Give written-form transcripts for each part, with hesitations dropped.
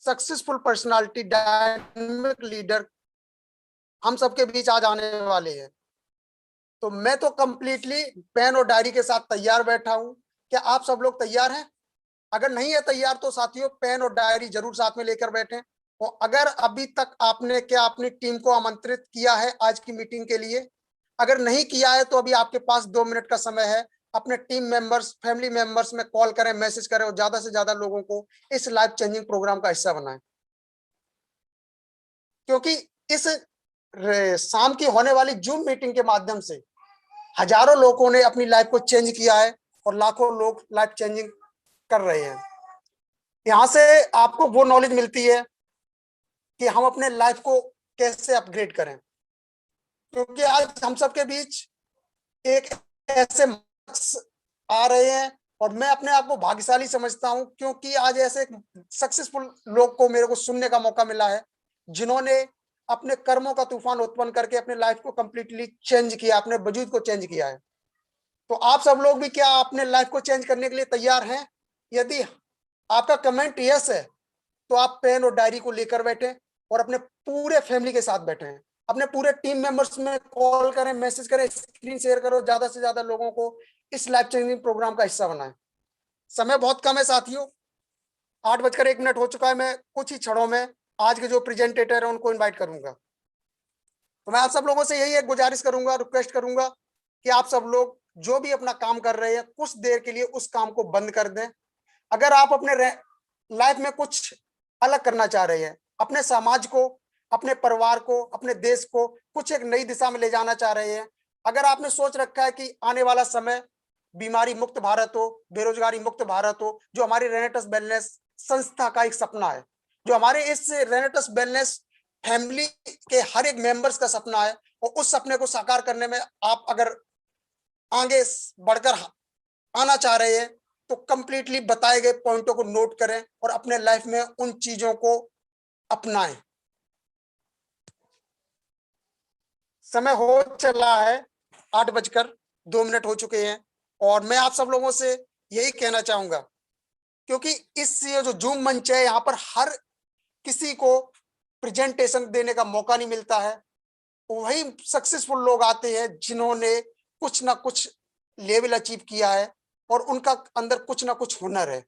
Successful personality, dynamic leader हम सबके बीच आज आने वाले हैं। तो मैं तो कंप्लीटली पेन और डायरी के साथ तैयार बैठा हूं। क्या आप सब लोग तैयार हैं? अगर नहीं है तैयार तो साथियों पेन और डायरी जरूर साथ में लेकर बैठें। और अगर अभी तक आपने क्या अपनी टीम को आमंत्रित किया है आज की मीटिंग के लिए? अगर नहीं किया है तो अभी आपके पास 2 मिनट का समय है। अपने टीम मेंबर्स, फैमिली मेंबर्स में कॉल करें, मैसेज करें और ज्यादा से ज्यादा लोगों को इस लाइफ चेंजिंग प्रोग्राम का हिस्सा बनाएं। क्योंकि इस शाम की होने वाली जूम मीटिंग के माध्यम से हजारों लोगों ने अपनी लाइफ को चेंज किया है और लाखों लोग लाइफ चेंजिंग कर रहे हैं। यहां से आपको वो नॉलेज मिलती है कि हम अपने लाइफ को कैसे अपग्रेड करें। क्योंकि आज हम सबके बीच एक ऐसे आ रहे हैं और मैं अपने आप को भाग्यशाली समझता हूं क्योंकि आज ऐसे सक्सेसफुल लोग को मेरे को सुनने का मौका मिला है जिन्होंने अपने कर्मों का तूफान उत्पन्न करके अपने लाइफ को कंप्लीटली चेंज किया, अपने वजूद को चेंज किया है। तो आप सब लोग भी क्या अपने लाइफ को चेंज करने के लिए तैयार हैं? यदि आपका कमेंट यस है तो आप पेन और डायरी को लेकर बैठे और अपने पूरे फैमिली के साथ बैठे हैं। अपने पूरे टीम मेंबर्स में कॉल करें, मैसेज करें, स्क्रीन शेयर करो, ज्यादा से ज्यादा लोगों को इस लाइफ चेंजिंग प्रोग्राम का हिस्सा बनाएं। समय बहुत कम है साथियों, 8:01 हो चुका है। मैं कुछ ही क्षणों में आज के जो प्रेजेंटेटर है उनको इन्वाइट करूंगा। तो मैं आप सब लोगों से यही एक गुजारिश करूंगा, रिक्वेस्ट करूंगा कि आप सब लोग जो भी अपना काम कर रहे हैं कुछ देर के लिए उस काम को बंद कर दें। अगर आप अपने लाइफ में कुछ अलग करना चाह रहे हैं, अपने समाज को, अपने परिवार को, अपने देश को कुछ एक नई दिशा में ले जाना चाह रहे हैं, अगर आपने सोच रखा है कि आने वाला समय बीमारी मुक्त भारत हो, बेरोजगारी मुक्त भारत हो, जो हमारी रेनेटस वेलनेस संस्था का एक सपना है, जो हमारे इस रेनेटस वेलनेस फैमिली के हर एक मेंबर्स का सपना है, और उस सपने को साकार करने में आप अगर आगे बढ़कर आना चाह रहे हैं तो कंप्लीटली बताए गए पॉइंटों को नोट करें और अपने लाइफ में उन चीजों को अपनाएं। समय हो चला है, 8:02 हो चुके हैं और मैं आप सब लोगों से यही कहना चाहूंगा क्योंकि इस ये जो जूम मंच है यहाँ पर हर किसी को प्रेजेंटेशन देने का मौका नहीं मिलता है। वही सक्सेसफुल लोग आते हैं जिन्होंने कुछ ना कुछ लेवल अचीव किया है और उनका अंदर कुछ ना कुछ हुनर है।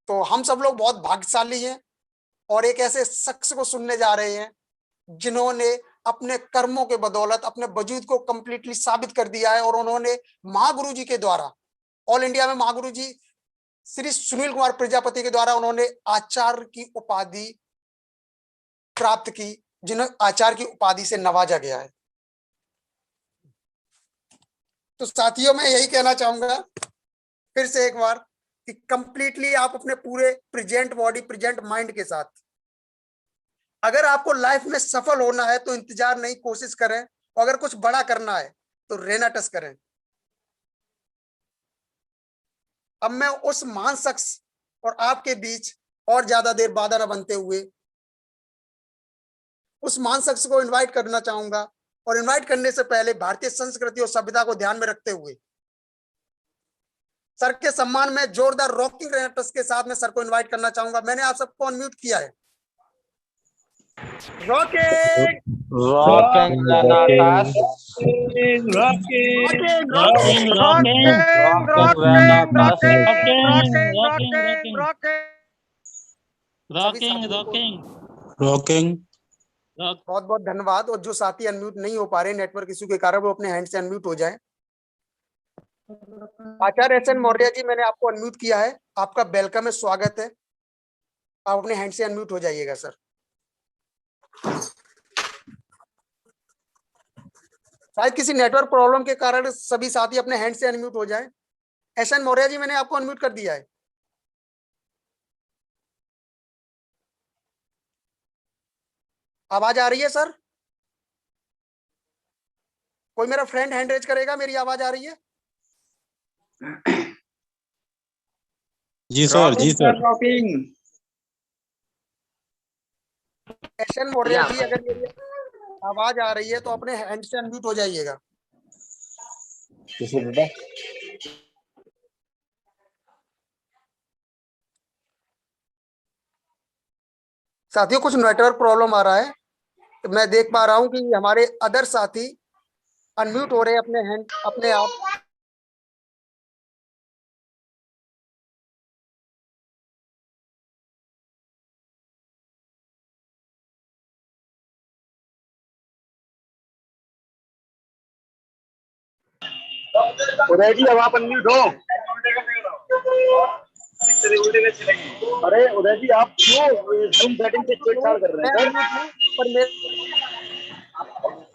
तो हम सब लोग बहुत भाग्यशाली हैं और एक ऐसे शख्स को सुनने जा रहे हैं जिन्होंने अपने कर्मों के बदौलत अपने वजूद को कंप्लीटली साबित कर दिया है और उन्होंने महागुरु जी के द्वारा, ऑल इंडिया में महागुरु जी श्री सुनील कुमार प्रजापति के द्वारा उन्होंने आचार्य की उपाधि प्राप्त की, जिन्हें आचार्य की उपाधि से नवाजा गया है। तो साथियों मैं यही कहना चाहूंगा फिर से एक बार कि कंप्लीटली आप अपने पूरे प्रेजेंट बॉडी, प्रेजेंट माइंड के साथ, अगर आपको लाइफ में सफल होना है तो इंतजार नहीं, कोशिश करें, और अगर कुछ बड़ा करना है तो रेनाटस करें। अब मैं उस महान शख्स और आपके बीच और ज्यादा देर बाधा न बनते हुए उस महान शख्स को इनवाइट करना चाहूंगा। और इनवाइट करने से पहले भारतीय संस्कृति और सभ्यता को ध्यान में रखते हुए सर के सम्मान में जोरदार रॉकिंग रेनाटस के साथ में सर को इनवाइट करना चाहूंगा। मैंने आप सबको अनम्यूट किया है। Rocking Rocking Renatas. रॉकिंग। बहुत बहुत धन्यवाद। और जो साथी अनम्यूट नहीं हो पा रहे नेटवर्क इशू के कारण, वो अपने हैंड से अनम्यूट हो जाए। आचार्य एस एन मौर्य जी, मैंने आपको अनम्यूट किया है, आपका वेलकम है, स्वागत है। आप अपने हैंड से अनम्यूट हो जाइएगा सर। शायद किसी नेटवर्क प्रॉब्लम के कारण सभी साथी अपने हैंड से अनम्यूट हो जाएं। एस एन मौर्य जी, मैंने आपको अनम्यूट कर दिया है। आवाज आ रही है सर? कोई मेरा फ्रेंड हैंड रेज करेगा, मेरी आवाज आ रही है? जी सर, जी sir. S N Maurya ji, अगर मेरी आवाज आ रही है तो अपने हैंड से अनम्यूट हो जाइएगा। साथियों कुछ नेटवर्क प्रॉब्लम आ रहा है, तो मैं देख पा रहा हूं कि हमारे अदर साथी अनम्यूट हो रहे हैं अपने हैंड अपने आप। उदय जी अब आप अनम्यूट हो। अरे उदय जी आप क्यों जूम सेटिंग से छेड़छाड़ कर रहे मैं हैं सर? अनम्यूट हूं, पर मेरे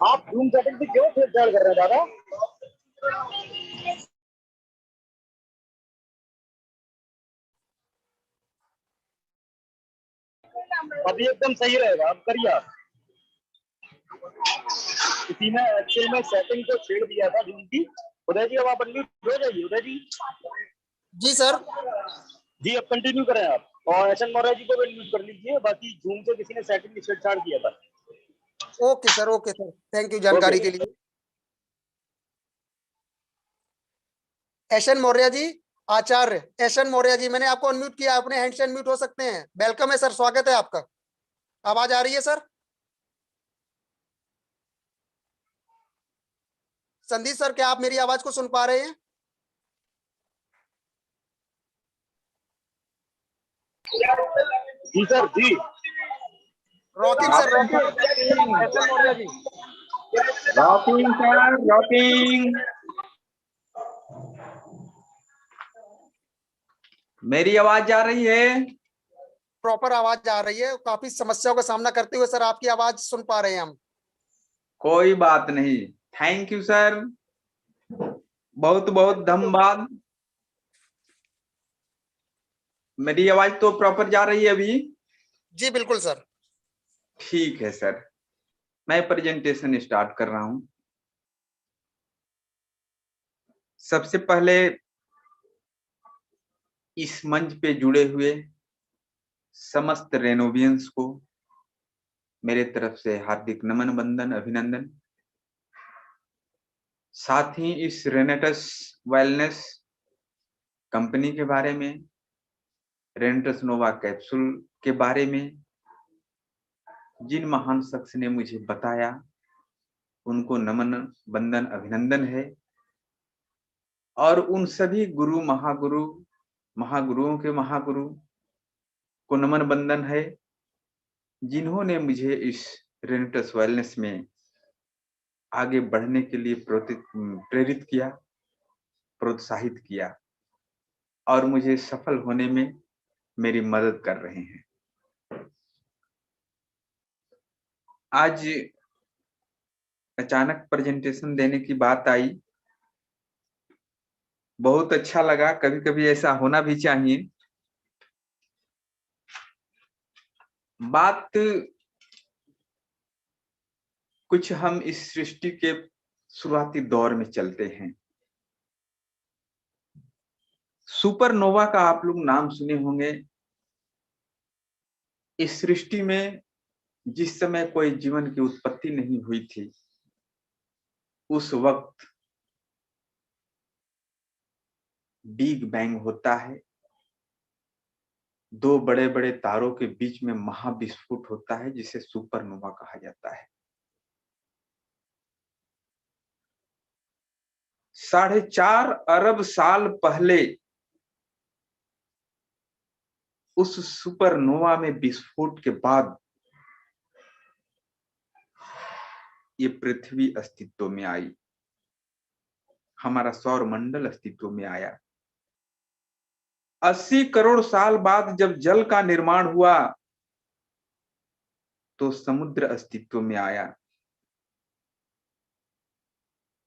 आप जूम सेटिंग से क्यों छेड़छाड़ कर रहे हैं दादा? अभी एकदम सही रहेगा, आप करिए। आप किसी ने एक्चुअल में सेटिंग को छेड़ दिया था जूम की। उदय जी अब आप अनम्यूट हो जाइए। उदय जी जी सर। जी अब कंटिन्यू करें आप, और एस एन मौर्य जी को भी अनम्यूट कर लीजिए। बाकी जूम से किसी ने सेटिंग में छेड़छाड़ किया था। Okay sir, thank you okay. जानकारी के लिए। एशन मौर्य जी, आचार्य एशन मौर्य जी, मैंने आपको अनम्यूट किया, अपने हैंड से अनम्यूट हो सकते हैं। वेलकम है सर, स्वागत है आपका। आवाज आ रही है सर? संदीप सर, क्या आप मेरी आवाज को सुन पा रहे हैं? जी सर जी। Rocking sir, rocking. SN Maurya ji. Rocking sir, rocking. मेरी आवाज जा रही है? प्रॉपर आवाज आ रही है। काफी समस्याओं का सामना करते हुए सर आपकी आवाज सुन पा रहे हैं हम। कोई बात नहीं। थैंक यू सर, बहुत बहुत धन्यवाद। मेरी आवाज तो प्रॉपर जा रही है अभी? जी बिल्कुल सर। ठीक है सर, मैं प्रेजेंटेशन स्टार्ट कर रहा हूं। सबसे पहले इस मंच पे जुड़े हुए समस्त रेनोवियंस को मेरे तरफ से हार्दिक नमन, वंदन, अभिनंदन। साथ ही इस रेनेटस वेलनेस कंपनी के बारे में, रेनेटस नोवा कैप्सूल के बारे में जिन महान शख्स ने मुझे बताया, उनको नमन, वंदन, अभिनंदन है। और उन सभी गुरु, महागुरु, महागुरुओं के महागुरु को नमन, वंदन है, जिन्होंने मुझे इस रेनेटस वेलनेस में आगे बढ़ने के लिए प्रेरित किया, प्रोत्साहित किया और मुझे सफल होने में मेरी मदद कर रहे हैं। आज अचानक प्रेजेंटेशन देने की बात आई, बहुत अच्छा लगा। कभी कभी ऐसा होना भी चाहिए। बात कुछ हम इस सृष्टि के शुरुआती दौर में चलते हैं। सुपरनोवा का आप लोग नाम सुने होंगे। इस सृष्टि में जिस समय कोई जीवन की उत्पत्ति नहीं हुई थी, उस वक्त बिग बैंग होता है। दो बड़े बड़े तारों के बीच में महाविस्फोट होता है, जिसे सुपरनोवा कहा जाता है। 4.5 अरब साल पहले उस सुपरनोवा में विस्फोट के बाद ये पृथ्वी अस्तित्व में आई, हमारा सौर मंडल अस्तित्व में आया। 80 करोड़ साल बाद जब जल का निर्माण हुआ तो समुद्र अस्तित्व में आया,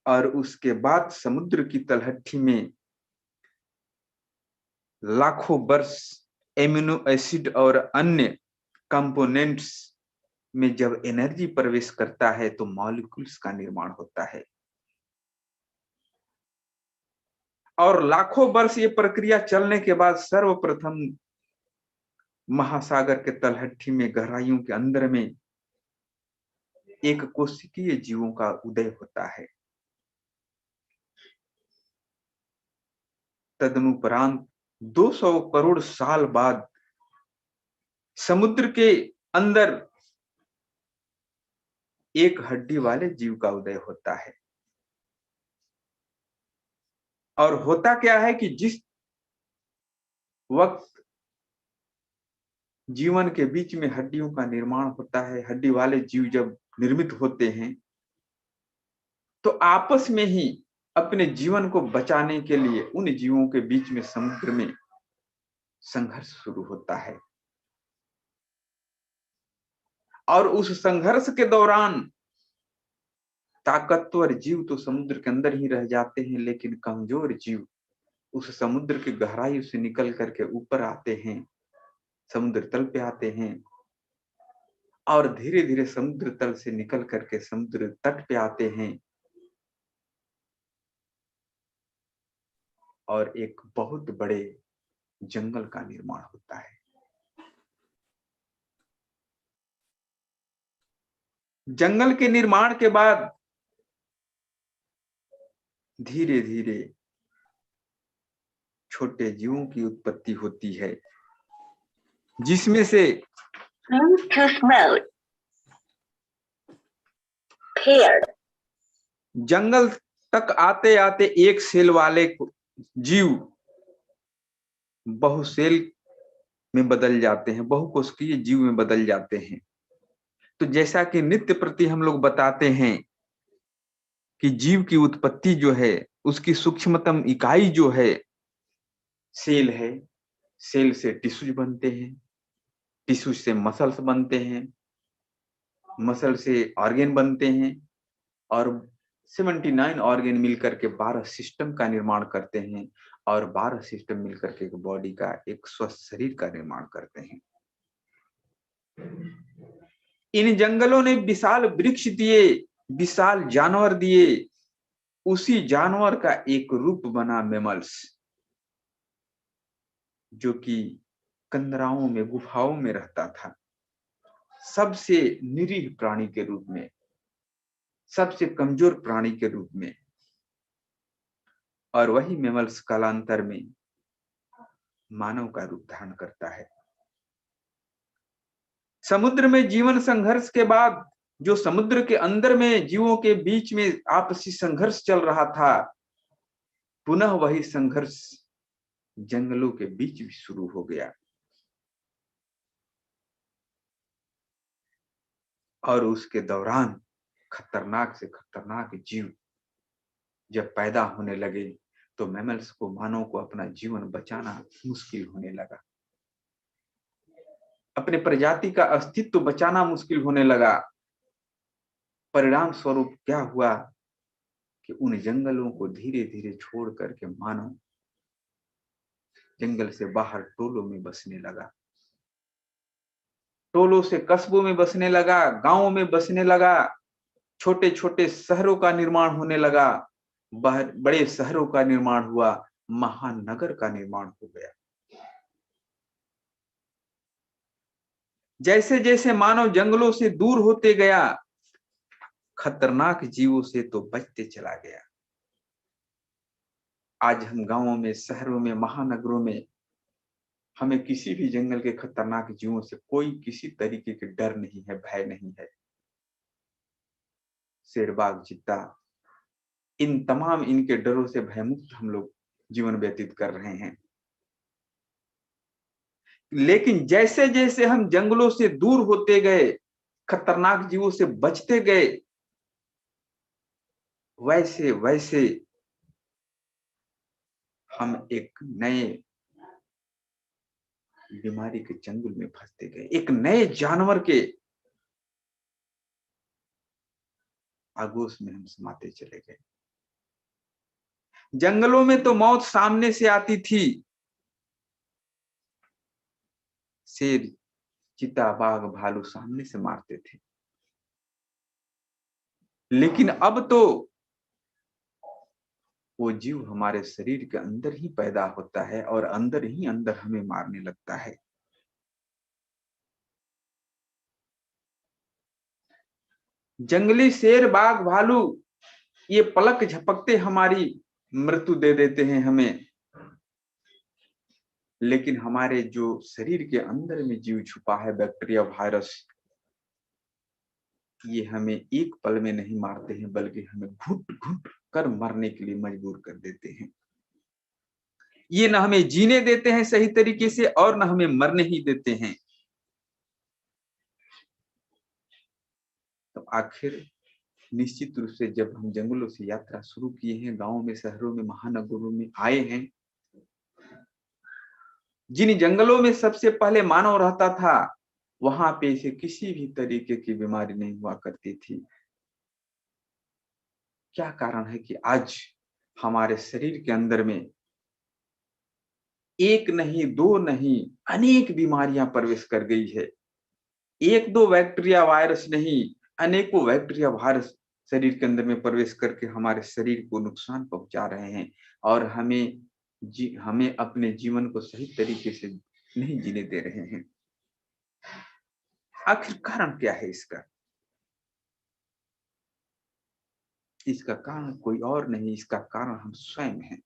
और उसके बाद समुद्र की तलहटी में लाखों वर्ष एमिनो एसिड और अन्य कंपोनेंट्स में जब एनर्जी प्रवेश करता है तो मॉलिक्यूल्स का निर्माण होता है। और लाखों वर्ष ये प्रक्रिया चलने के बाद सर्वप्रथम महासागर के तलहटी में, गहराइयों के अंदर में एक कोशिकीय जीवों का उदय होता है। तदनुपरांत 200 करोड़ साल बाद समुद्र के अंदर एक हड्डी वाले जीव का उदय होता है। और होता क्या है कि जिस वक्त जीवन के बीच में हड्डियों का निर्माण होता है, हड्डी वाले जीव जब निर्मित होते हैं, तो आपस में ही अपने जीवन को बचाने के लिए उन जीवों के बीच में समुद्र में संघर्ष शुरू होता है। और उस संघर्ष के दौरान ताकतवर जीव तो समुद्र के अंदर ही रह जाते हैं, लेकिन कमजोर जीव उस समुद्र की गहराई से निकल करके ऊपर आते हैं, समुद्र तल पे आते हैं, और धीरे धीरे समुद्र तल से निकल करके समुद्र तट पे आते हैं, और एक बहुत बड़े जंगल का निर्माण होता है। जंगल के निर्माण के बाद धीरे धीरे छोटे जीवों की उत्पत्ति होती है, जिसमें से Bluetooth mode paired. जंगल तक आते आते एक सेल वाले जीव बहुसेल में बदल जाते हैं, बहुकोशिकीय जीव में बदल जाते हैं। तो जैसा कि नित्य प्रति हम लोग बताते हैं कि जीव की उत्पत्ति जो है उसकी सूक्ष्मतम इकाई जो है सेल है। सेल से टिश्यूज बनते हैं, टिश्यू से मसल्स बनते हैं, मसल से ऑर्गेन बनते हैं, और 79 ऑर्गेन मिलकर के 12 सिस्टम का निर्माण करते हैं, और 12 सिस्टम मिलकर के एक बॉडी का, एक स्वस्थ शरीर का निर्माण करते हैं। इन जंगलों ने विशाल वृक्ष दिए, विशाल जानवर दिए। उसी जानवर का एक रूप बना मैमल्स, जो कि कंदराओं में, गुफाओं में रहता था, सबसे निरीह प्राणी के रूप में, सबसे कमजोर प्राणी के रूप में। और वही मैमल्स कालांतर में मानव का रूप धारण करता है। समुद्र में जीवन संघर्ष के बाद जो समुद्र के अंदर में जीवों के बीच में आपसी संघर्ष चल रहा था, पुनः वही संघर्ष जंगलों के बीच भी शुरू हो गया। और उसके दौरान खतरनाक से खतरनाक जीव जब पैदा होने लगे, तो मैमल्स को, मानव को अपना जीवन बचाना मुश्किल होने लगा, अपने प्रजाति का अस्तित्व बचाना मुश्किल होने लगा। परिणाम स्वरूप क्या हुआ कि उन जंगलों को धीरे धीरे छोड़ करके मानव जंगल से बाहर टोलों में बसने लगा, टोलों से कस्बों में बसने लगा, गांवों में बसने लगा, छोटे छोटे शहरों का निर्माण होने लगा, बड़े शहरों का निर्माण हुआ, महानगर का निर्माण हो गया। जैसे जैसे मानव जंगलों से दूर होते गया, खतरनाक जीवों से तो बचते चला गया। आज हम गांवों में, शहरों में, महानगरों में हमें किसी भी जंगल के खतरनाक जीवों से कोई किसी तरीके के डर नहीं है, भय नहीं है। शेर, बाघ, चीता, इन तमाम इनके डरों से भयमुक्त हम लोग जीवन व्यतीत कर रहे हैं। लेकिन जैसे जैसे हम जंगलों से दूर होते गए, खतरनाक जीवों से बचते गए, वैसे वैसे हम एक नए बीमारी के चंगुल में फंसते गए, एक नए जानवर के आगोश में हम समाते चले गए। जंगलों में तो मौत सामने से आती थी, शेर, चीता, बाघ, भालू सामने से मारते थे। लेकिन अब तो वो जीव हमारे शरीर के अंदर ही पैदा होता है और अंदर ही अंदर हमें मारने लगता है। जंगली शेर, बाघ, भालू ये पलक झपकते हमारी मृत्यु दे देते हैं हमें। लेकिन हमारे जो शरीर के अंदर में जीव छुपा है, बैक्टीरिया, वायरस, ये हमें एक पल में नहीं मारते हैं, बल्कि हमें घुट घुट कर मरने के लिए मजबूर कर देते हैं। ये न हमें जीने देते हैं सही तरीके से और न हमें मरने ही देते हैं। तो आखिर निश्चित रूप से जब हम जंगलों से यात्रा शुरू किए हैं, गांवों में, शहरों में, महानगरों में आए हैं, जिन जंगलों में सबसे पहले मानव रहता था, वहां पे इसे किसी भी तरीके की बीमारी नहीं हुआ करती थी। क्या कारण है कि आज हमारे शरीर के अंदर में एक नहीं, दो नहीं, अनेक बीमारियां प्रवेश कर गई है। एक दो बैक्टीरिया, वायरस नहीं, अनेकों बैक्टीरिया, वायरस शरीर के अंदर में प्रवेश करके हमारे शरीर को नुकसान पहुंचा रहे हैं और हमें अपने जीवन को सही तरीके से नहीं जीने दे रहे हैं। आखिर कारण क्या है इसका? इसका कारण कोई और नहीं, इसका कारण हम स्वयं हैं।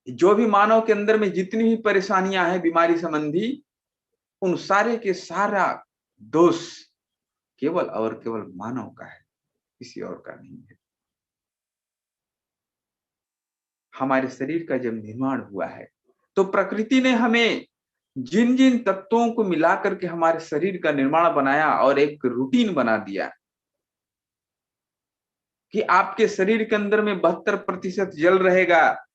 जो भी मानव के अंदर में जितनी भी परेशानियां हैं बीमारी संबंधी, उन सारे के सारा दोष केवल और केवल मानव का है, किसी और का नहीं है। हमारे शरीर का जब निर्माण हुआ है तो प्रकृति ने हमें जिन जिन तत्वों को मिलाकर के हमारे शरीर का निर्माण बनाया और एक रूटीन बना दिया कि आपके शरीर के अंदर में 72% जल रहेगा,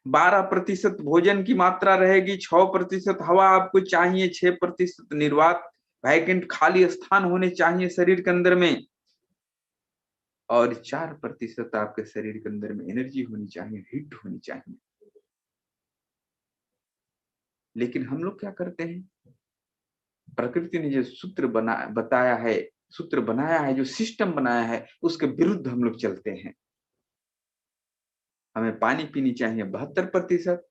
12% भोजन की मात्रा रहेगी, 6% हवा आपको चाहिए, 6% निर्वात वैकेंट खाली स्थान होने चाहिए शरीर के अंदर में, और 4% आपके शरीर के अंदर में एनर्जी होनी चाहिए, हीट होनी चाहिए। लेकिन हम लोग क्या करते हैं? प्रकृति ने जो सूत्र बताया है, सूत्र बनाया है, जो सिस्टम बनाया है, उसके विरुद्ध हम लोग चलते हैं। हमें पानी पीनी चाहिए 72%,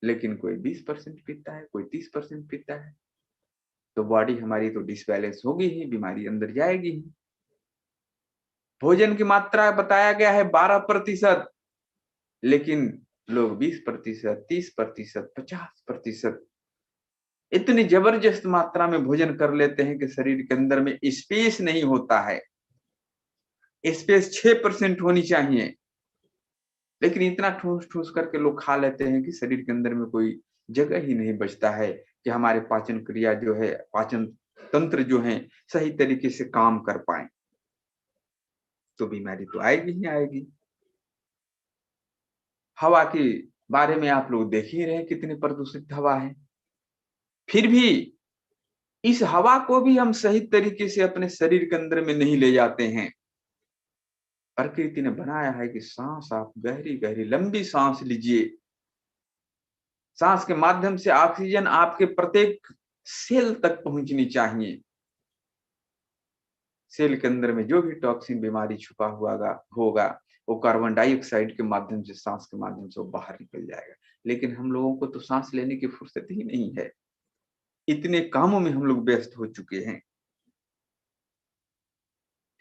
लेकिन कोई 20% पीता है, कोई 30% पीता है, तो बॉडी हमारी तो डिसबैलेंस होगी ही, बीमारी अंदर जाएगी ही। भोजन की मात्रा बताया गया है 12%, लेकिन लोग 20%, 30%, 50% इतनी जबरदस्त मात्रा में भोजन कर लेते हैं कि शरीर के अंदर में स्पेस नहीं होता है। स्पेस 6% होनी चाहिए, लेकिन इतना ठूस ठूस करके लोग खा लेते हैं कि शरीर के अंदर में कोई जगह ही नहीं बचता है कि हमारे पाचन क्रिया जो है, पाचन तंत्र जो है, सही तरीके से काम कर पाए। तो बीमारी तो आएगी ही आएगी। हवा के बारे में आप लोग देख ही रहे कितनी प्रदूषित हवा है। फिर भी इस हवा को भी हम सही तरीके से अपने शरीर के अंदर में नहीं ले जाते हैं। प्रकृति ने बनाया है कि सांस आप गहरी गहरी लंबी सांस लीजिए, सांस के माध्यम से ऑक्सीजन आपके प्रत्येक सेल तक पहुंचनी चाहिए। सेल के अंदर में जो भी टॉक्सिन, बीमारी छुपा हुआ होगा, वो कार्बन डाइऑक्साइड के माध्यम से, सांस के माध्यम से वो बाहर निकल जाएगा। लेकिन हम लोगों को तो सांस लेने की फुर्सत ही नहीं है, इतने कामों में हम लोग व्यस्त हो चुके हैं।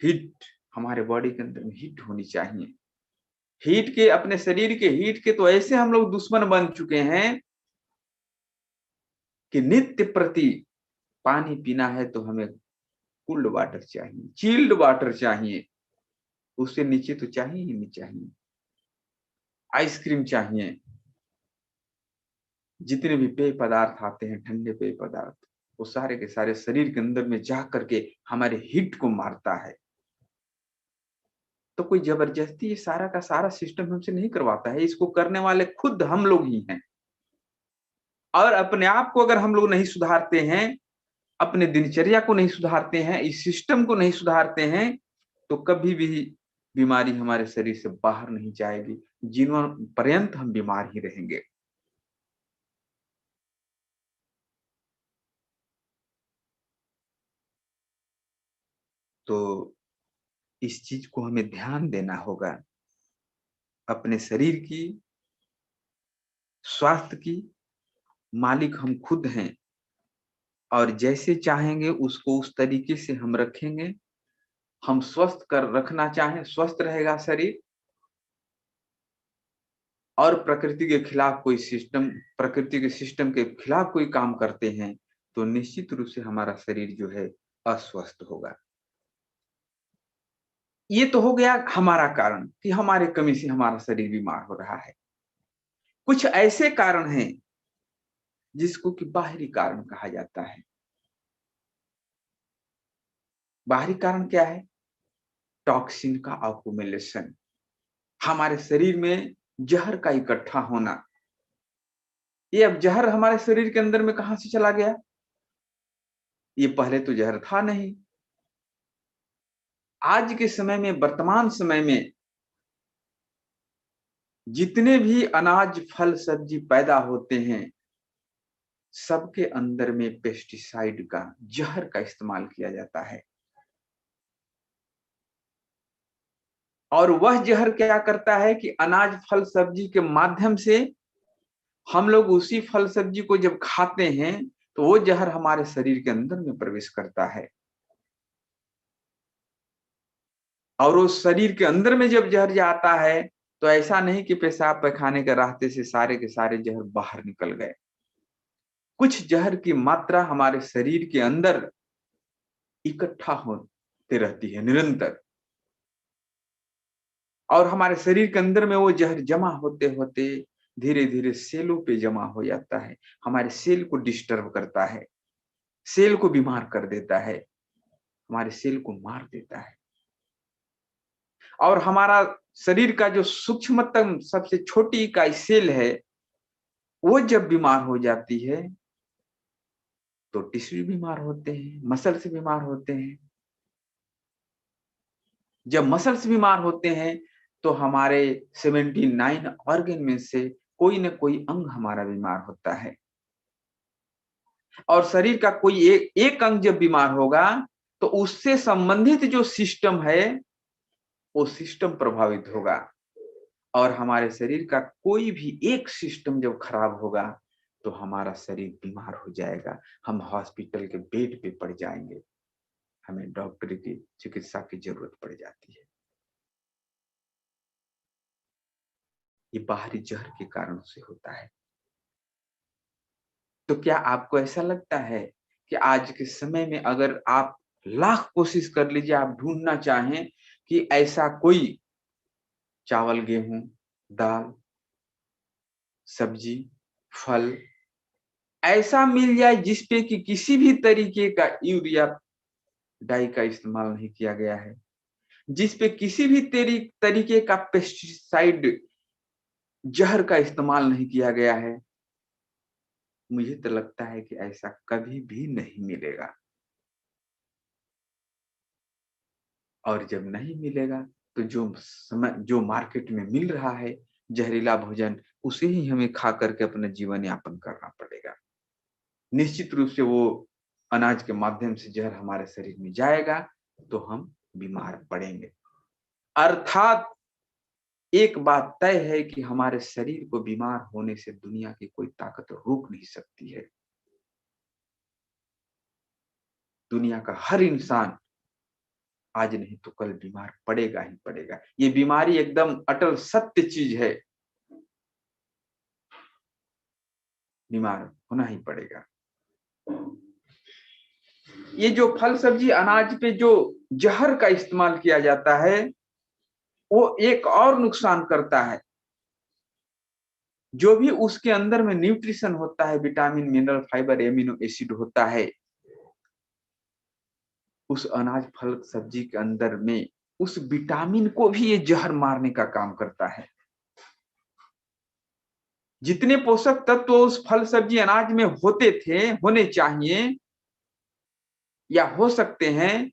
हीट, हमारे बॉडी के अंदर में हीट होनी चाहिए। हीट के, अपने शरीर के हीट के तो ऐसे हम लोग दुश्मन बन चुके हैं कि नित्य प्रति पानी पीना है तो हमें कूल्ड वाटर चाहिए, चिल्ड वाटर चाहिए, उससे नीचे तो चाहिए ही नहीं चाहिए। आइसक्रीम चाहिए, जितने भी पेय पदार्थ आते हैं, ठंडे पेय पदार्थ, वो सारे के सारे शरीर के अंदर में जा करके हमारे हीट को मारता है। तो कोई जबरदस्ती ये सारा का सारा सिस्टम हमसे नहीं करवाता है, इसको करने वाले खुद हम लोग ही हैं। और अपने आप को अगर हम लोग नहीं सुधारते हैं, अपने दिनचर्या को नहीं सुधारते हैं, इस सिस्टम को नहीं सुधारते हैं, तो कभी भी बीमारी हमारे शरीर से बाहर नहीं जाएगी। जीवन पर्यंत हम बीमार ही रहेंगे। तो इस चीज को हमें ध्यान देना होगा। अपने शरीर की, स्वास्थ्य की मालिक हम खुद हैं, और जैसे चाहेंगे उसको उस तरीके से हम रखेंगे। हम स्वस्थ कर रखना चाहें, स्वस्थ रहेगा शरीर, और प्रकृति के खिलाफ कोई सिस्टम, प्रकृति के सिस्टम के खिलाफ कोई काम करते हैं तो निश्चित रूप से हमारा शरीर जो है अस्वस्थ होगा। ये तो हो गया हमारा कारण कि हमारे कमी से हमारा शरीर बीमार हो रहा है। कुछ ऐसे कारण हैं जिसको कि बाहरी कारण कहा जाता है। बाहरी कारण क्या है? टॉक्सिन का अक्यूमुलेशन, हमारे शरीर में जहर का इकट्ठा होना। ये अब जहर हमारे शरीर के अंदर में कहां से चला गया? ये पहले तो जहर था नहीं। आज के समय में, वर्तमान समय में जितने भी अनाज, फल, सब्जी पैदा होते हैं सबके अंदर में पेस्टिसाइड का, जहर का इस्तेमाल किया जाता है। और वह जहर क्या करता है कि अनाज, फल, सब्जी के माध्यम से हम लोग उसी फल सब्जी को जब खाते हैं तो वो जहर हमारे शरीर के अंदर में प्रवेश करता है। और उस शरीर के अंदर में जब जहर जाता है तो ऐसा नहीं कि पेशाब पैखाने के रास्ते से सारे के सारे जहर बाहर निकल गए। कुछ जहर की मात्रा हमारे शरीर के अंदर इकट्ठा होते रहती है निरंतर, और हमारे शरीर के अंदर में वो जहर जमा होते होते धीरे धीरे सेलों पे जमा हो जाता है, हमारे सेल को डिस्टर्ब करता है, सेल को बीमार कर देता है, हमारे सेल को मार देता है। और हमारा शरीर का जो सूक्ष्मतम सबसे छोटी इकाई सेल है वो जब बीमार हो जाती है तो टिश्यू बीमार होते हैं, मसल से बीमार होते हैं। जब मसल्स बीमार होते हैं तो हमारे 79 ऑर्गन में से कोई ना कोई अंग हमारा बीमार होता है। और शरीर का कोई एक अंग जब बीमार होगा तो उससे संबंधित जो सिस्टम है वो सिस्टम प्रभावित होगा। और हमारे शरीर का कोई भी एक सिस्टम जब खराब होगा तो हमारा शरीर बीमार हो जाएगा, हम हॉस्पिटल के बेड पे पड़ जाएंगे, हमें डॉक्टर की चिकित्सा की जरूरत पड़ जाती है। ये बाहरी जहर के कारण से होता है। तो क्या आपको ऐसा लगता है कि आज के समय में अगर आप लाख कोशिश कर लीजिए, आप ढूंढना चाहें कि ऐसा कोई चावल, गेहूं, दाल, सब्जी, फल ऐसा मिल जाए जिसपे कि किसी भी तरीके का यूरिया डाई का इस्तेमाल नहीं किया गया है, जिसपे किसी भी तरीके का पेस्टिसाइड, जहर का इस्तेमाल नहीं किया गया है, मुझे तो लगता है कि ऐसा कभी भी नहीं मिलेगा। और जब नहीं मिलेगा तो जो मार्केट में मिल रहा है जहरीला भोजन, उसे ही हमें खा करके अपना जीवन यापन करना पड़ेगा। निश्चित रूप से वो अनाज के माध्यम से जहर हमारे शरीर में जाएगा तो हम बीमार पड़ेंगे। अर्थात एक बात तय है कि हमारे शरीर को बीमार होने से दुनिया की कोई ताकत रोक नहीं सकती है। दुनिया का हर इंसान आज नहीं तो कल बीमार पड़ेगा ही पड़ेगा। ये बीमारी एकदम अटल सत्य चीज है, बीमार होना ही पड़ेगा। ये जो फल, सब्जी, अनाज पे जो जहर का इस्तेमाल किया जाता है वो एक और नुकसान करता है। जो भी उसके अंदर में न्यूट्रिशन होता है, vitamin, mineral, fibre, amino acid होता है, उस अनाज, फल, सब्जी के अंदर में उस विटामिन को भी ये जहर मारने का काम करता है। जितने पोषक तत्व उस फल, सब्जी, अनाज में होते थे, होने चाहिए या हो सकते हैं,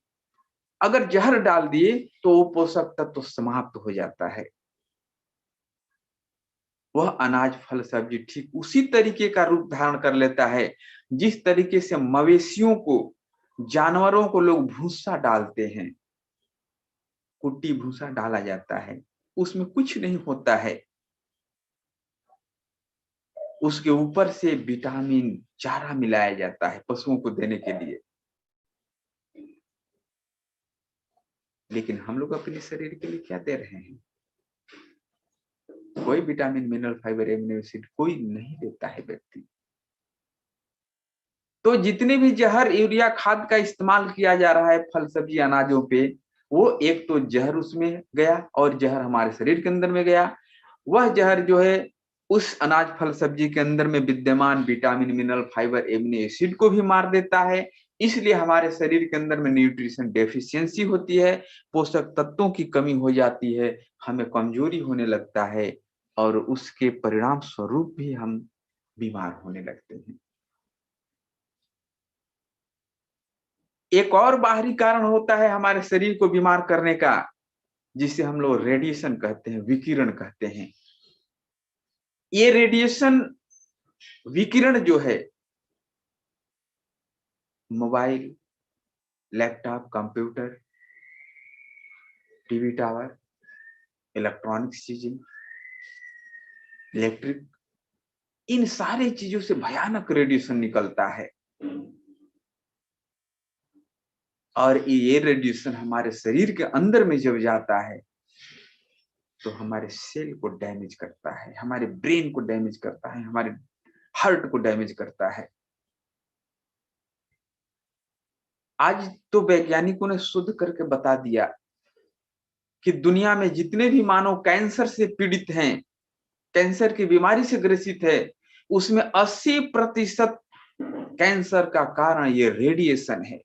अगर जहर डाल दिए तो वो पोषक तत्व समाप्त हो जाता है। वह अनाज, फल, सब्जी ठीक उसी तरीके का रूप धारण कर लेता है जिस तरीके से मवेशियों को, जानवरों को लोग भूसा डालते हैं, कुट्टी भूसा डाला जाता है, उसमें कुछ नहीं होता है, उसके ऊपर से विटामिन चारा मिलाया जाता है पशुओं को देने के लिए। लेकिन हम लोग अपने शरीर के लिए क्या दे रहे हैं? कोई vitamin, mineral, fibre, amino acid कोई नहीं लेता है व्यक्ति। तो जितने भी जहर, यूरिया खाद का इस्तेमाल किया जा रहा है फल सब्जी अनाजों पे, वो एक तो जहर उसमें गया और जहर हमारे शरीर के अंदर में गया। वह जहर जो है उस अनाज फल सब्जी के अंदर में विद्यमान vitamin, mineral, fibre, amino acid को भी मार देता है। इसलिए हमारे शरीर के अंदर में न्यूट्रिशन डेफिशिएंसी होती है, पोषक तत्वों की कमी हो जाती है, हमें कमजोरी होने लगता है और उसके परिणाम स्वरूप भी हम बीमार होने लगते हैं। एक और बाहरी कारण होता है हमारे शरीर को बीमार करने का, जिसे हम लोग रेडिएशन कहते हैं, विकिरण कहते हैं। ये रेडिएशन विकिरण जो है mobile, laptop, computer, TV tower, electronics चीजें, इलेक्ट्रिक, इन सारी चीजों से भयानक रेडिएशन निकलता है और ये रेडिएशन हमारे शरीर के अंदर में जब जाता है तो हमारे सेल को डैमेज करता है, हमारे ब्रेन को डैमेज करता है, हमारे हार्ट को डैमेज करता है। आज तो वैज्ञानिकों ने शोध करके बता दिया कि दुनिया में जितने भी मानव कैंसर से पीड़ित हैं, कैंसर की बीमारी से ग्रसित है, उसमें 80% कैंसर का कारण ये रेडिएशन है।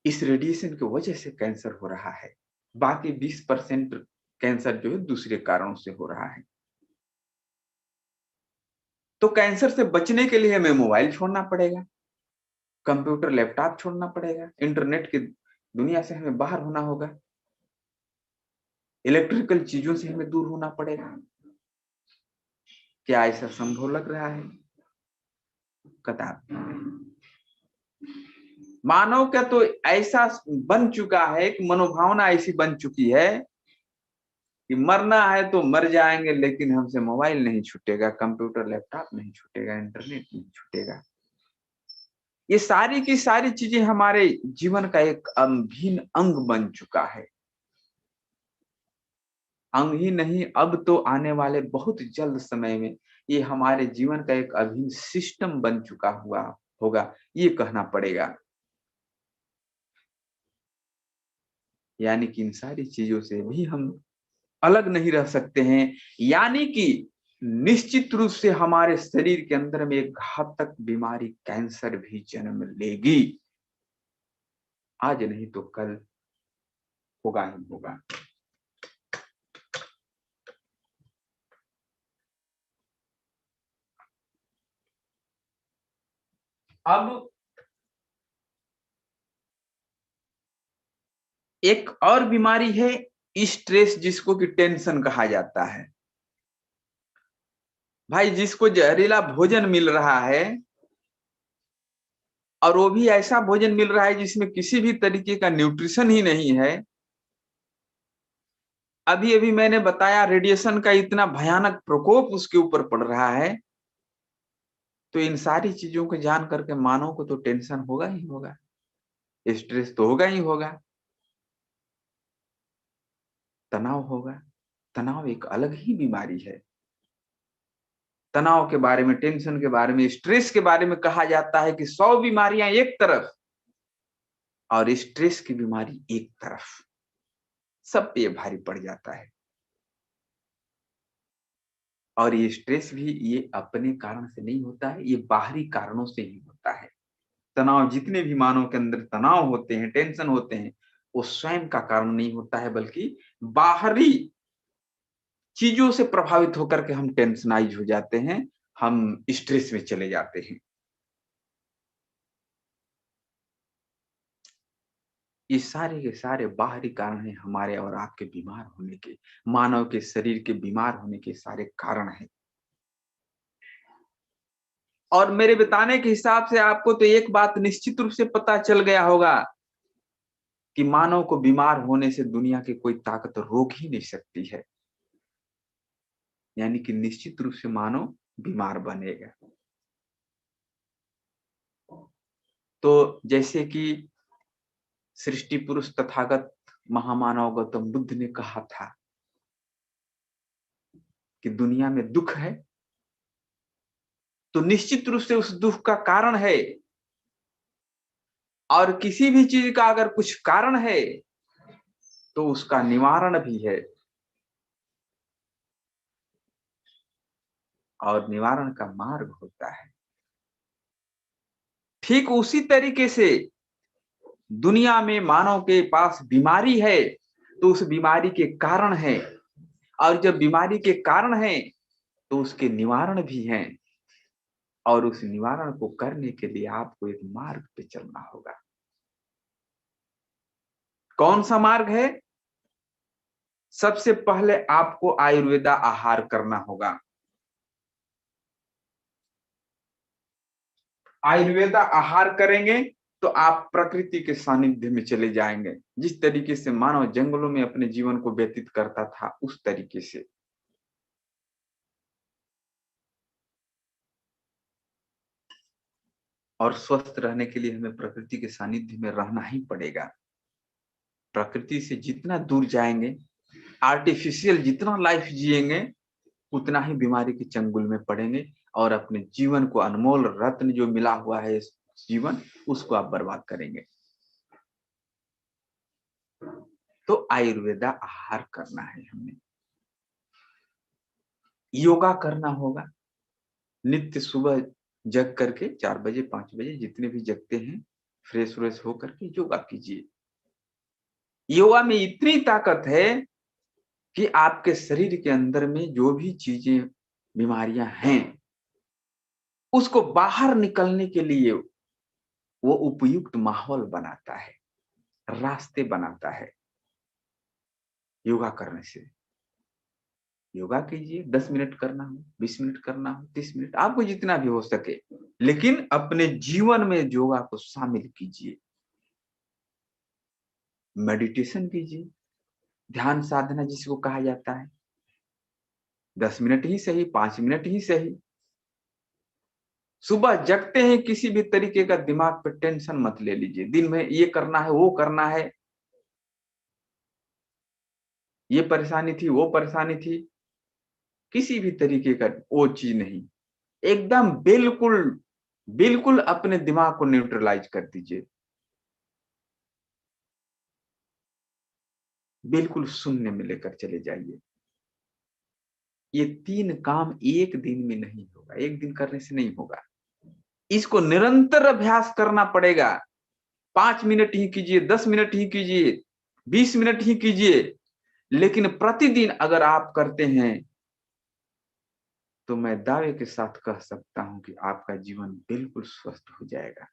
इस रेडिएशन की वजह से कैंसर हो रहा है। बाकी 20% कैंसर जो है दूसरे कारणों से हो रहा है। तो कैंसर से बचने के लिए हमें मोबाइल छोड़ना पड़ेगा, कंप्यूटर, लैपटॉप छोड़ना पड़ेगा, इंटरनेट की दुनिया से हमें बाहर होना होगा, इलेक्ट्रिकल चीजों से हमें दूर होना पड़ेगा। क्या ऐसा संभव लग रहा है? कदापि नहीं। मानव का तो ऐसा बन चुका है कि मनोभावना ऐसी बन चुकी है कि मरना है तो मर जाएंगे, लेकिन हमसे मोबाइल नहीं छूटेगा, कंप्यूटर, लैपटॉप नहीं छूटेगा, इंटरनेट नहीं छूटेगा। ये सारी की सारी चीजें हमारे जीवन का एक अभिन्न अंग बन चुका है। अंग ही नहीं, अब तो आने वाले बहुत जल्द समय में ये हमारे जीवन का एक अभिन्न सिस्टम बन चुका हुआ होगा, ये कहना पड़ेगा। यानी कि इन सारी चीजों से भी हम अलग नहीं रह सकते हैं। यानी कि निश्चित रूप से हमारे शरीर के अंदर में एक घातक बीमारी कैंसर भी जन्म लेगी। आज नहीं तो कल होगा ही होगा। अब एक और बीमारी है स्ट्रेस, जिसको कि टेंशन कहा जाता है। भाई, जिसको जहरीला भोजन मिल रहा है और वो भी ऐसा भोजन मिल रहा है जिसमें किसी भी तरीके का न्यूट्रिशन ही नहीं है। अभी अभी मैंने बताया रेडिएशन का इतना भयानक प्रकोप उसके ऊपर पड़ रहा है, तो इन सारी चीजों को जान करके मानव को तो टेंशन होगा ही होगा, स्ट्रेस तो होगा ही होगा, तनाव होगा। तनाव एक अलग ही बीमारी है। तनाव के बारे में, टेंशन के बारे में, स्ट्रेस के बारे में कहा जाता है कि 100 बीमारियां एक तरफ और स्ट्रेस की बीमारी एक तरफ, सब पे भारी पड़ जाता है। और ये स्ट्रेस भी ये अपने कारण से नहीं होता है, ये बाहरी कारणों से ही होता है। तनाव, जितने भी मानव के अंदर तनाव होते हैं, टेंशन होते हैं, वो स्वयं का कारण नहीं होता है, बल्कि बाहरी चीजों से प्रभावित होकर के हम टेंशनाइज हो जाते हैं, हम स्ट्रेस में चले जाते हैं। ये सारे के सारे बाहरी कारण हैं हमारे और आपके बीमार होने के, मानव के शरीर के बीमार होने के सारे कारण हैं। और मेरे बताने के हिसाब से आपको तो एक बात निश्चित रूप से पता चल गया होगा कि मानव को बीमार होने से दुनिया की कोई ताकत रोक ही नहीं सकती है। यानी कि निश्चित रूप से मानव बीमार बनेगा। तो जैसे कि सृष्टि पुरुष तथागत महामानव गौतम बुद्ध ने कहा था कि दुनिया में दुख है, तो निश्चित रूप से उस दुख का कारण है, और किसी भी चीज का अगर कुछ कारण है तो उसका निवारण भी है, और निवारण का मार्ग होता है। ठीक उसी तरीके से दुनिया में मानव के पास बीमारी है तो उस बीमारी के कारण है, और जब बीमारी के कारण है तो उसके निवारण भी हैं, और उस निवारण को करने के लिए आपको एक मार्ग पे चलना होगा। कौन सा मार्ग है? सबसे पहले आपको आयुर्वेदा आहार करना होगा। आयुर्वेदा आहार करेंगे तो आप प्रकृति के सानिध्य में चले जाएंगे। जिस तरीके से मानव जंगलों में अपने जीवन को व्यतीत करता था, उस तरीके से। और स्वस्थ रहने के लिए हमें प्रकृति के सानिध्य में रहना ही पड़ेगा। प्रकृति से जितना दूर जाएंगे, आर्टिफिशियल जितना लाइफ जिएंगे, उतना ही बीमारी के चंगुल में पड़ेंगे, और अपने जीवन को, अनमोल रत्न जो मिला हुआ है जीवन, उसको आप बर्बाद करेंगे। तो आयुर्वेदा आहार करना है हमें। योगा करना होगा। नित्य सुबह जग करके 4 बजे 5 बजे जितने भी जगते हैं, फ्रेश व्रेश होकर के योगा कीजिए। योगा में इतनी ताकत है कि आपके शरीर के अंदर में जो भी चीजें, बीमारियां हैं, उसको बाहर निकलने के लिए वो उपयुक्त माहौल बनाता है, रास्ते बनाता है। योगा करने से, योगा कीजिए, 10 मिनट करना हो, 20 मिनट करना हो, 30 मिनट, आपको जितना भी हो सके, लेकिन अपने जीवन में योगा को शामिल कीजिए। मेडिटेशन कीजिए, ध्यान साधना जिसको कहा जाता है, 10 मिनट ही सही, 5 मिनट ही सही। सुबह जगते हैं, किसी भी तरीके का दिमाग पे टेंशन मत ले लीजिए। दिन में ये करना है, वो करना है, ये परेशानी थी, वो परेशानी थी, किसी भी तरीके का वो चीज नहीं। एकदम बिल्कुल बिल्कुल अपने दिमाग को न्यूट्रलाइज कर दीजिए, बिल्कुल शून्य में लेकर चले जाइए। ये 3 काम एक दिन में नहीं होगा, एक दिन करने से नहीं होगा। इसको निरंतर अभ्यास करना पड़ेगा। 5 मिनट ही कीजिए, 10 मिनट ही कीजिए, 20 मिनट ही कीजिए, लेकिन प्रतिदिन अगर आप करते हैं तो मैं दावे के साथ कह सकता हूं कि आपका जीवन बिल्कुल स्वस्थ हो जाएगा।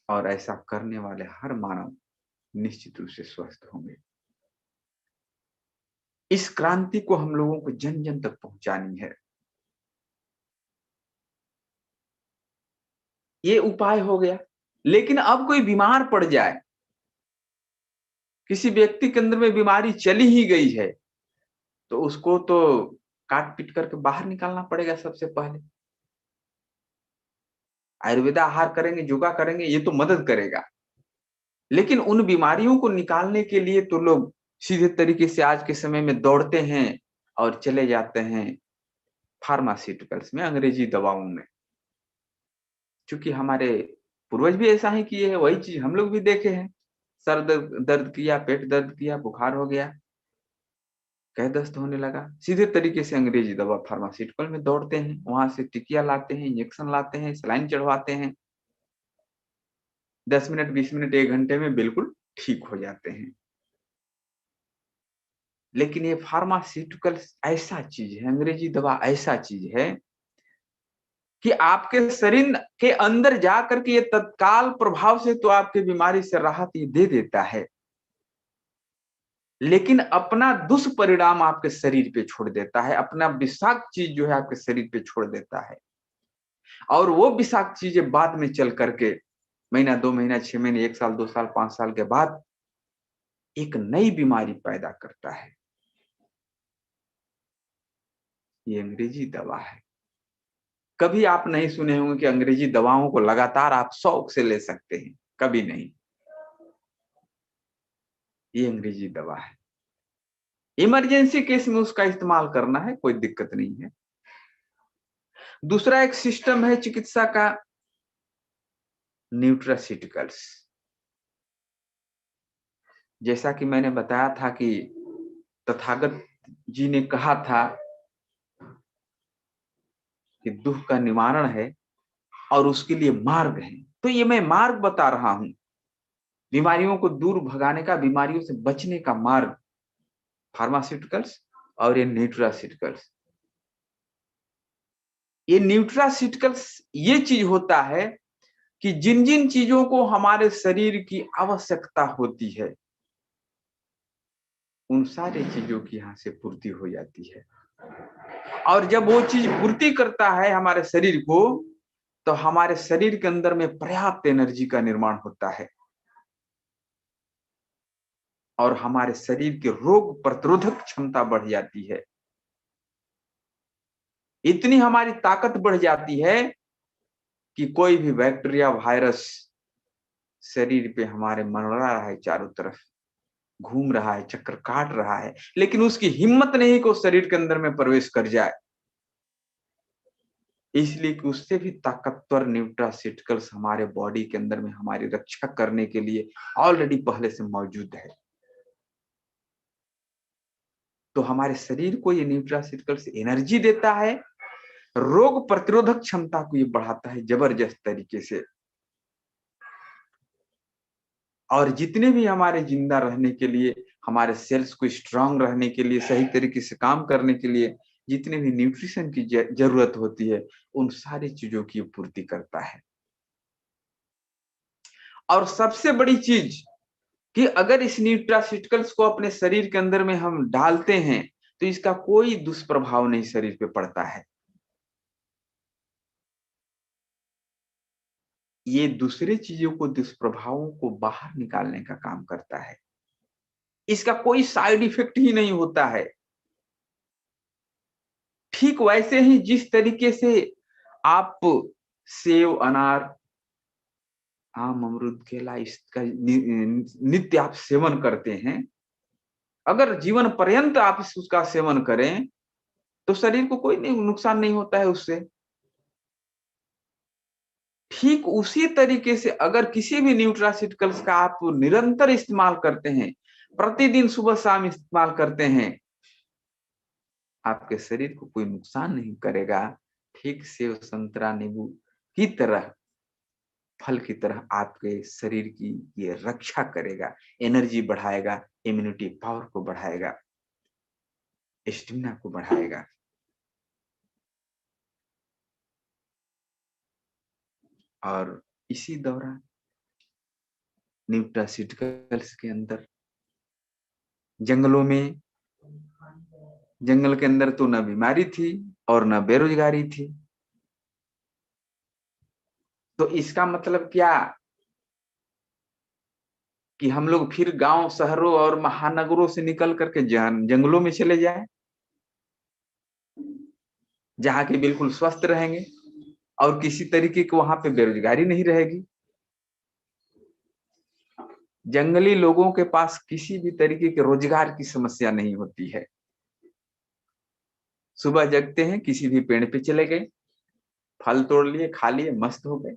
और ऐसा करने वाले हर मानव निश्चित रूप से स्वस्थ होंगे। इस क्रांति को हम लोगों को जन जन तक पहुंचानी है। ये उपाय हो गया। लेकिन अब कोई बीमार पड़ जाए, किसी व्यक्ति के अंदर में बीमारी चली ही गई है, तो उसको तो काट पीट करके बाहर निकालना पड़ेगा सबसे पहले। आयुर्वेदा आहार करेंगे, योगा करेंगे, ये तो मदद करेगा, लेकिन उन बीमारियों को निकालने के लिए तो लोग सीधे तरीके से आज के समय में दौड़ते हैं और चले जाते हैं फार्मास्यूटिकल्स में, अंग्रेजी दवाओं में। क्योंकि हमारे पूर्वज भी ऐसा ही किए हैं, वही चीज हम लोग भी देखे हैं। सर दर्द किया, पेट दर्द किया, बुखार हो गया, कह दस्त होने लगा, सीधे तरीके से अंग्रेजी दवा फार्मास्यूटिकल में दौड़ते हैं, वहां से टिकिया लाते हैं, इंजेक्शन लाते हैं, सलाइन चढ़वाते हैं, 10 मिनट 20 मिनट 1 घंटे में बिल्कुल ठीक हो जाते हैं। लेकिन ये फार्मास्यूटिकल ऐसा चीज है, अंग्रेजी दवा ऐसा चीज है कि आपके शरीर के अंदर जाकर के ये तत्काल प्रभाव से तो आपके बीमारी से राहत ये दे देता है, लेकिन अपना दुष्परिणाम आपके शरीर पे छोड़ देता है, अपना विषाक्त चीज जो है आपके शरीर पे छोड़ देता है। और वो विषाक्त चीजें बाद में चल करके महीना 2 महीना 6 महीने 1 साल 2 साल 5 साल के बाद एक नई बीमारी पैदा करता है। ये अंग्रेजी दवा है। कभी आप नहीं सुने होंगे कि अंग्रेजी दवाओं को लगातार आप शौक से ले सकते हैं, कभी नहीं। ये अंग्रेजी दवा है, इमरजेंसी केस में उसका इस्तेमाल करना है, कोई दिक्कत नहीं है। दूसरा एक सिस्टम है चिकित्सा का, न्यूट्रास्यूटिकल्स। जैसा कि मैंने बताया था कि तथागत जी ने कहा था कि दुख का निवारण है और उसके लिए मार्ग है, तो ये मैं मार्ग बता रहा हूं, बीमारियों को दूर भगाने का, बीमारियों से बचने का मार्ग, फार्मास्यूटिकल्स और ये न्यूट्रास्यूटिकल्स। ये न्यूट्रास्यूटिकल्स ये चीज होता है कि जिन जिन चीजों को हमारे शरीर की आवश्यकता होती है उन सारी चीजों की यहां से पूर्ति हो जाती है। और जब वो चीज पूर्ति करता है हमारे शरीर को, तो हमारे शरीर के अंदर में पर्याप्त एनर्जी का निर्माण होता है और हमारे शरीर की रोग प्रतिरोधक क्षमता बढ़ जाती है। इतनी हमारी ताकत बढ़ जाती है कि कोई भी बैक्टीरिया, वायरस शरीर पे हमारे मंडरा रहा है, चारों तरफ घूम रहा है, चक्कर काट रहा है, लेकिन उसकी हिम्मत नहीं कि उस शरीर के अंदर में प्रवेश कर जाए, इसलिए कि उससे भी ताकतवर न्यूट्रास्यूटिकल्स हमारे बॉडी के अंदर में हमारी रक्षा करने के लिए ऑलरेडी पहले से मौजूद है। तो हमारे शरीर को ये न्यूट्रास्यूटिकल्स एनर्जी देता है, रोग प्रतिरोधक क्षमता को ये बढ़ाता है जबरदस्त तरीके से। और जितने भी हमारे जिंदा रहने के लिए, हमारे सेल्स को स्ट्रांग रहने के लिए, सही तरीके से काम करने के लिए जितने भी न्यूट्रिशन की जरूरत होती है, उन सारी चीजों की पूर्ति करता है। और सबसे बड़ी चीज कि अगर इस न्यूट्रास्यूटिकल्स को अपने शरीर के अंदर में हम डालते हैं तो इसका कोई दुष्प्रभाव नहीं शरीर पे पड़ता है। ये दूसरे चीजों को, दुष्प्रभावों को बाहर निकालने का काम करता है। इसका कोई साइड इफेक्ट ही नहीं होता है। ठीक वैसे ही जिस तरीके से आप सेव, अनार, आम, अमरूद, केला इसका नित्य आप सेवन करते हैं, अगर जीवन पर्यंत आप उसका सेवन करें तो शरीर को कोई नुकसान नहीं होता है उससे। ठीक उसी तरीके से अगर किसी भी न्यूट्रास्यूटिकल्स का आप निरंतर इस्तेमाल करते हैं, प्रतिदिन सुबह शाम इस्तेमाल करते हैं, आपके शरीर को कोई नुकसान नहीं करेगा। ठीक सेव, संतरा, नींबू की तरह, फल की तरह आपके शरीर की ये रक्षा करेगा, एनर्जी बढ़ाएगा, इम्यूनिटी पावर को बढ़ाएगा, स्टेमिना को बढ़ाएगा। और इसी दौरान न्यूट्रास्यूटिकल्स के अंदर जंगल के अंदर तो न बीमारी थी और न बेरोजगारी थी। तो इसका मतलब क्या कि हम लोग फिर गांव, शहरों और महानगरों से निकल करके जंगलों में चले जाएं, जहां के बिल्कुल स्वस्थ रहेंगे और किसी तरीके की वहां पे बेरोजगारी नहीं रहेगी। जंगली लोगों के पास किसी भी तरीके के रोजगार की समस्या नहीं होती है। सुबह जगते हैं, किसी भी पेड़ पे चले गए, फल तोड़ लिए, खा लिए, मस्त हो गए।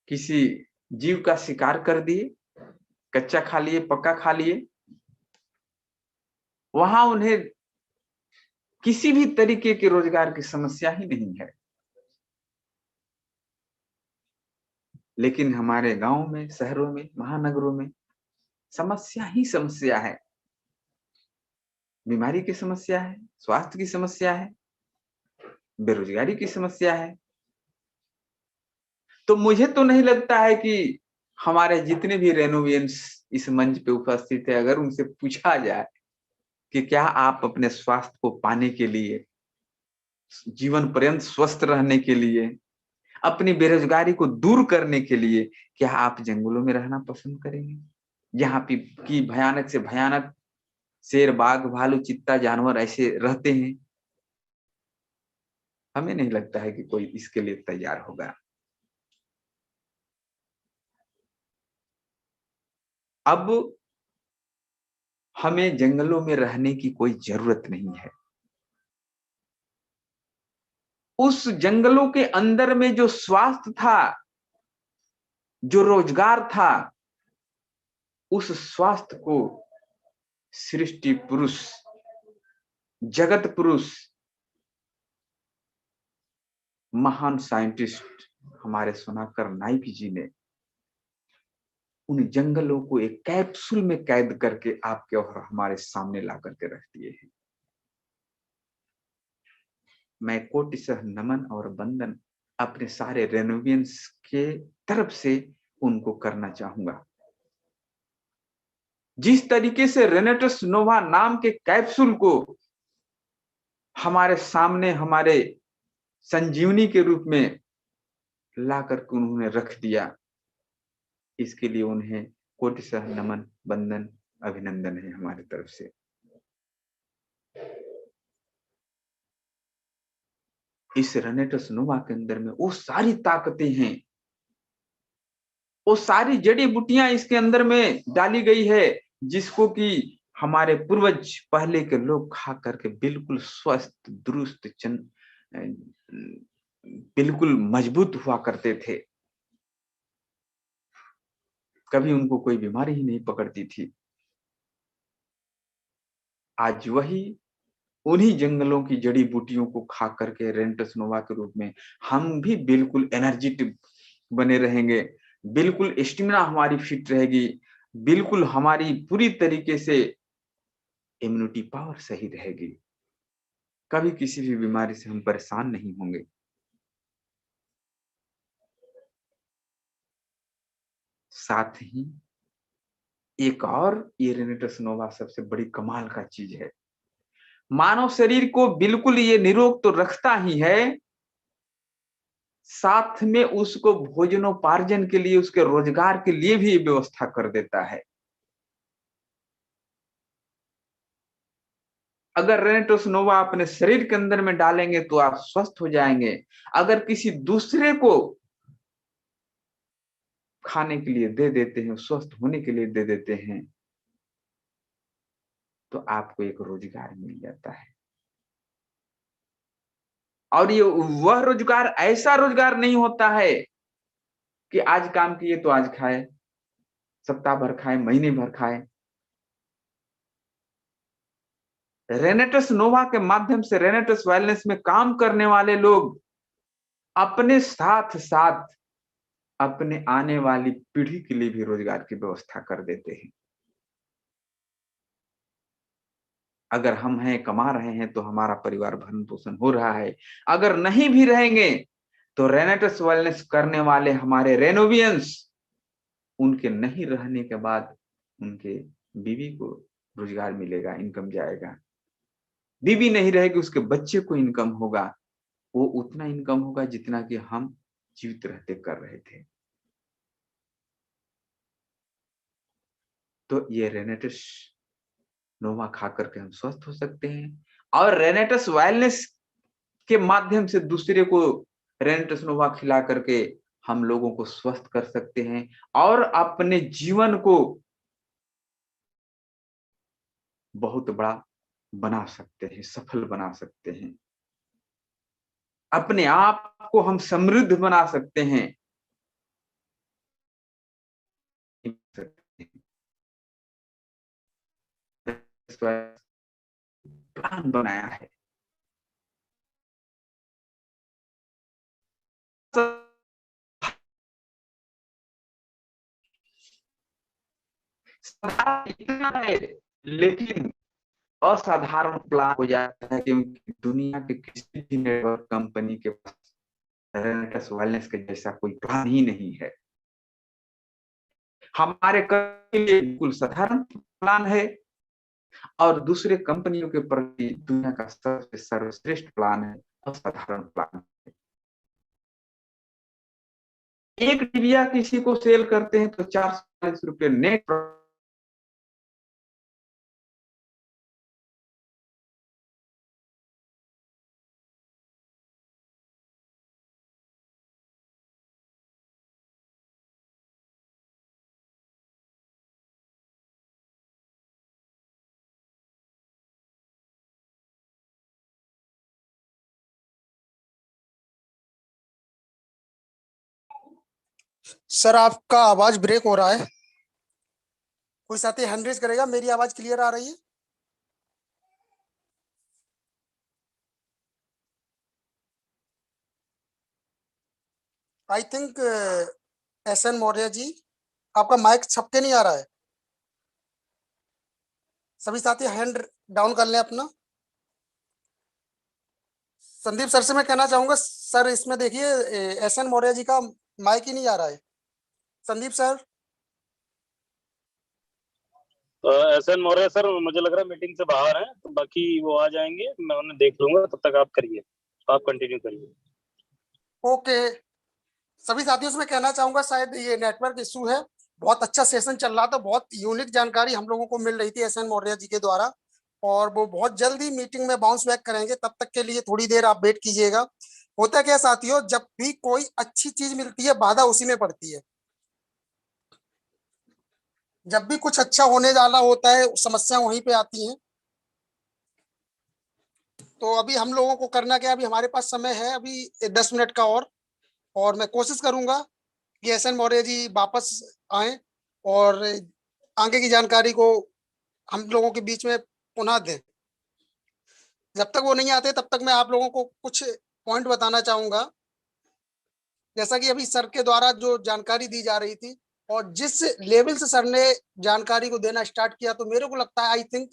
किसी जीव का शिकार कर दिए, कच्चा खा लिए, पक्का खा लिए, वहां उन्हें किसी भी तरीके के रोजगार की समस्या ही नहीं है। लेकिन हमारे गांव में, शहरों में, महानगरों में समस्या ही समस्या है। बीमारी की समस्या है, स्वास्थ्य की समस्या है, बेरोजगारी की समस्या है। तो मुझे तो नहीं लगता है कि हमारे जितने भी रेनोवियंस इस मंच पे उपस्थित है, अगर उनसे पूछा जाए कि क्या आप अपने स्वास्थ्य को पाने के लिए, जीवन पर्यंत स्वस्थ रहने के लिए, अपनी बेरोजगारी को दूर करने के लिए, क्या आप जंगलों में रहना पसंद करेंगे, जहां की भयानक से भयानक शेर, बाघ, भालू, चित्ता जानवर ऐसे रहते हैं। हमें नहीं लगता है कि कोई इसके लिए तैयार होगा। अब हमें जंगलों में रहने की कोई जरूरत नहीं है। उस जंगलों के अंदर में जो स्वास्थ्य था, जो रोजगार था, उस स्वास्थ्य को सृष्टि पुरुष, जगत पुरुष, महान साइंटिस्ट हमारे सोनाकर नाइक जी ने उन जंगलों को एक कैप्सूल में कैद करके आपके और हमारे सामने ला करके रख दिए हैं। मैं कोटिशः नमन और वंदन अपने सारे रेनोवियंस के तरफ से उनको करना चाहूंगा। जिस तरीके से रेनेटस नोवा नाम के कैप्सूल को हमारे सामने हमारे संजीवनी के रूप में ला करके उन्होंने रख दिया, इसके लिए उन्हें कोटिशः नमन वंदन अभिनंदन है हमारी तरफ से। इस रेनेटस नोवा के अंदर में वो सारी ताकतें हैं, वो सारी जड़ी बूटियां इसके अंदर में डाली गई है, जिसको कि हमारे पूर्वज पहले के लोग खा करके बिल्कुल स्वस्थ दुरुस्त बिल्कुल मजबूत हुआ करते थे। कभी उनको कोई बीमारी ही नहीं पकड़ती थी। आज वही उन्हीं जंगलों की जड़ी बूटियों को खा करके रेनेटस नोवा के रूप में हम भी बिल्कुल एनर्जेटिक बने रहेंगे, बिल्कुल स्टेमिना हमारी फिट रहेगी, बिल्कुल हमारी पूरी तरीके से इम्यूनिटी पावर सही रहेगी। कभी किसी भी बीमारी से हम परेशान नहीं होंगे। साथ ही एक और ये रेनेटस नोवा सबसे बड़ी कमाल का चीज है, मानव शरीर को बिल्कुल ये निरोग तो रखता ही है, साथ में उसको भोजनोपार्जन के लिए, उसके रोजगार के लिए भी व्यवस्था कर देता है। अगर रेनेटस नोवा अपने शरीर के अंदर में डालेंगे तो आप स्वस्थ हो जाएंगे। अगर किसी दूसरे को खाने के लिए दे देते हैं, स्वस्थ होने के लिए दे देते हैं, तो आपको एक रोजगार मिल जाता है। और ये वह रोजगार ऐसा रोजगार नहीं होता है कि आज काम किए तो आज खाए, सप्ताह भर खाए, महीने भर खाए। रेनेटस नोवा के माध्यम से रेनेटस वेलनेस में काम करने वाले लोग अपने साथ साथ अपने आने वाली पीढ़ी के लिए भी रोजगार की व्यवस्था कर देते हैं। अगर हम हैं, कमा रहे हैं, तो हमारा परिवार भरण पोषण हो रहा है। अगर नहीं भी रहेंगे तो रेनेटस वेलनेस करने वाले हमारे रेनोवियंस, उनके नहीं रहने के बाद उनके बीवी को रोजगार मिलेगा, इनकम जाएगा। बीवी नहीं रहेगी, उसके बच्चे को इनकम होगा, वो उतना इनकम होगा जितना कि हम जीवित रहते कर रहे थे। तो ये रेनेटस नोवा खा करके हम स्वस्थ हो सकते हैं, और रेनेटस वेलनेस के माध्यम से दूसरे को रेनेटस नोवा खिला करके हम लोगों को स्वस्थ कर सकते हैं और अपने जीवन को बहुत बड़ा बना सकते हैं, सफल बना सकते हैं। अपने आप को हम समृद्ध बना सकते हैं। प्लान बनाया है। इतना है, लेकिन असाधारण प्लान हो जाता है, क्योंकि दुनिया के किसी भी नेटवर्क कंपनी के पास रेनेटस वेलनेस के जैसा कोई प्लान ही नहीं है। हमारे लिए बिल्कुल साधारण प्लान है और दूसरे कंपनियों के प्रति दुनिया का सबसे सर्वश्रेष्ठ प्लान है, असाधारण प्लान है। एक डिबिया किसी को सेल करते हैं तो 440 रुपये नेट सर आपका आवाज ब्रेक हो रहा है, कोई साथी हैंड रेज करेगा? मेरी आवाज क्लियर आ रही है? आई थिंक SN मौर्य जी, आपका माइक छपके नहीं आ रहा है। सभी साथी हैंड डाउन कर लें अपना। संदीप सर से मैं कहना चाहूंगा, सर इसमें देखिए SN मौर्य जी का माइक ही नहीं आ रहा है। Sandeep sir. SN Maurya sir मुझे लग रहा है मीटिंग से बाहर हैं, तो बाकी वो आ जाएंगे, मैं उन्हें देख लूंगा, तब तक आप करिए, आप कंटिन्यू करिए। ओके, सभी साथियों से मैं कहना चाहूंगा, शायद ये नेटवर्क इशू है। बहुत अच्छा सेशन चल रहा था, बहुत यूनिक जानकारी हम लोगों को मिल रही थी SN मौर्य जी के द्वारा, और वो बहुत जल्दी मीटिंग में बाउंस बैक करेंगे। तब तक के लिए थोड़ी देर आप वेट कीजिएगा। होता क्या साथियों, जब भी कोई अच्छी चीज मिलती है, बाधा उसी में पड़ती है। जब भी कुछ अच्छा होने वाला होता है, समस्या वहीं पे आती हैं। तो अभी हम लोगों को करना क्या, अभी हमारे पास समय है अभी 10 मिनट का, और मैं कोशिश करूंगा कि SN मौर्य जी वापस आए और आगे की जानकारी को हम लोगों के बीच में पुनः दें। जब तक वो नहीं आते, तब तक मैं आप लोगों को कुछ पॉइंट बताना चाहूंगा। जैसा कि अभी सर के द्वारा जो जानकारी दी जा रही थी, और जिस लेवल से सर ने जानकारी को देना स्टार्ट किया, तो मेरे को लगता है, आई थिंक,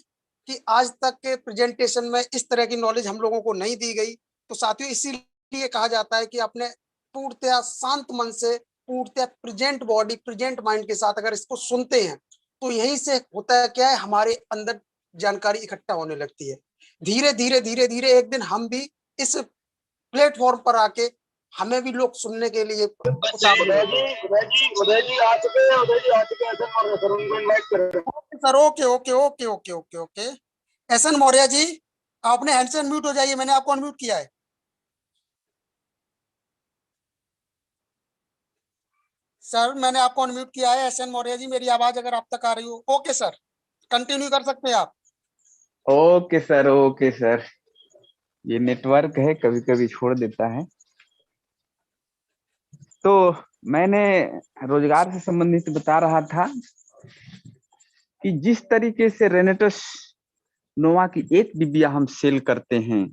कि आज तक के प्रेजेंटेशन में इस तरह की नॉलेज हम लोगों को नहीं दी गई। तो साथियों, इसीलिए कहा जाता है कि अपने पूर्णतया शांत मन से, पूर्णतया प्रेजेंट बॉडी प्रेजेंट माइंड के साथ अगर इसको सुनते हैं, तो यहीं से होता है क्या है, हमारे अंदर जानकारी इकट्ठा होने लगती है। धीरे धीरे धीरे धीरे एक दिन हम भी इस प्लेटफॉर्म पर आके, हमें भी लोग सुनने के लिए उतावले उदय होते हैं। जी उदय जी उदय जी आ चुके हैं, उदय जी आ चुके हैं, एसएन मौर्य सर उनको इनवाइट कर रहे हैं। Sir okay okay okay okay okay okay. SN Maurya ji, आपने हैंड से अनम्यूट हो जाइए, मैंने आपको अनम्यूट किया है। सर मैंने आपको अनम्यूट किया है। SN मौर्य जी, मेरी आवाज अगर आप तक आ रही हो। ओके सर, कंटिन्यू कर सकते हैं आप। Okay sir, okay sir. ये नेटवर्क है, कभी कभी छोड़ देता है। तो मैंने रोजगार से संबंधित बता रहा था कि जिस तरीके से रेनेटस नोवा की एक डिबिया हम सेल करते हैं,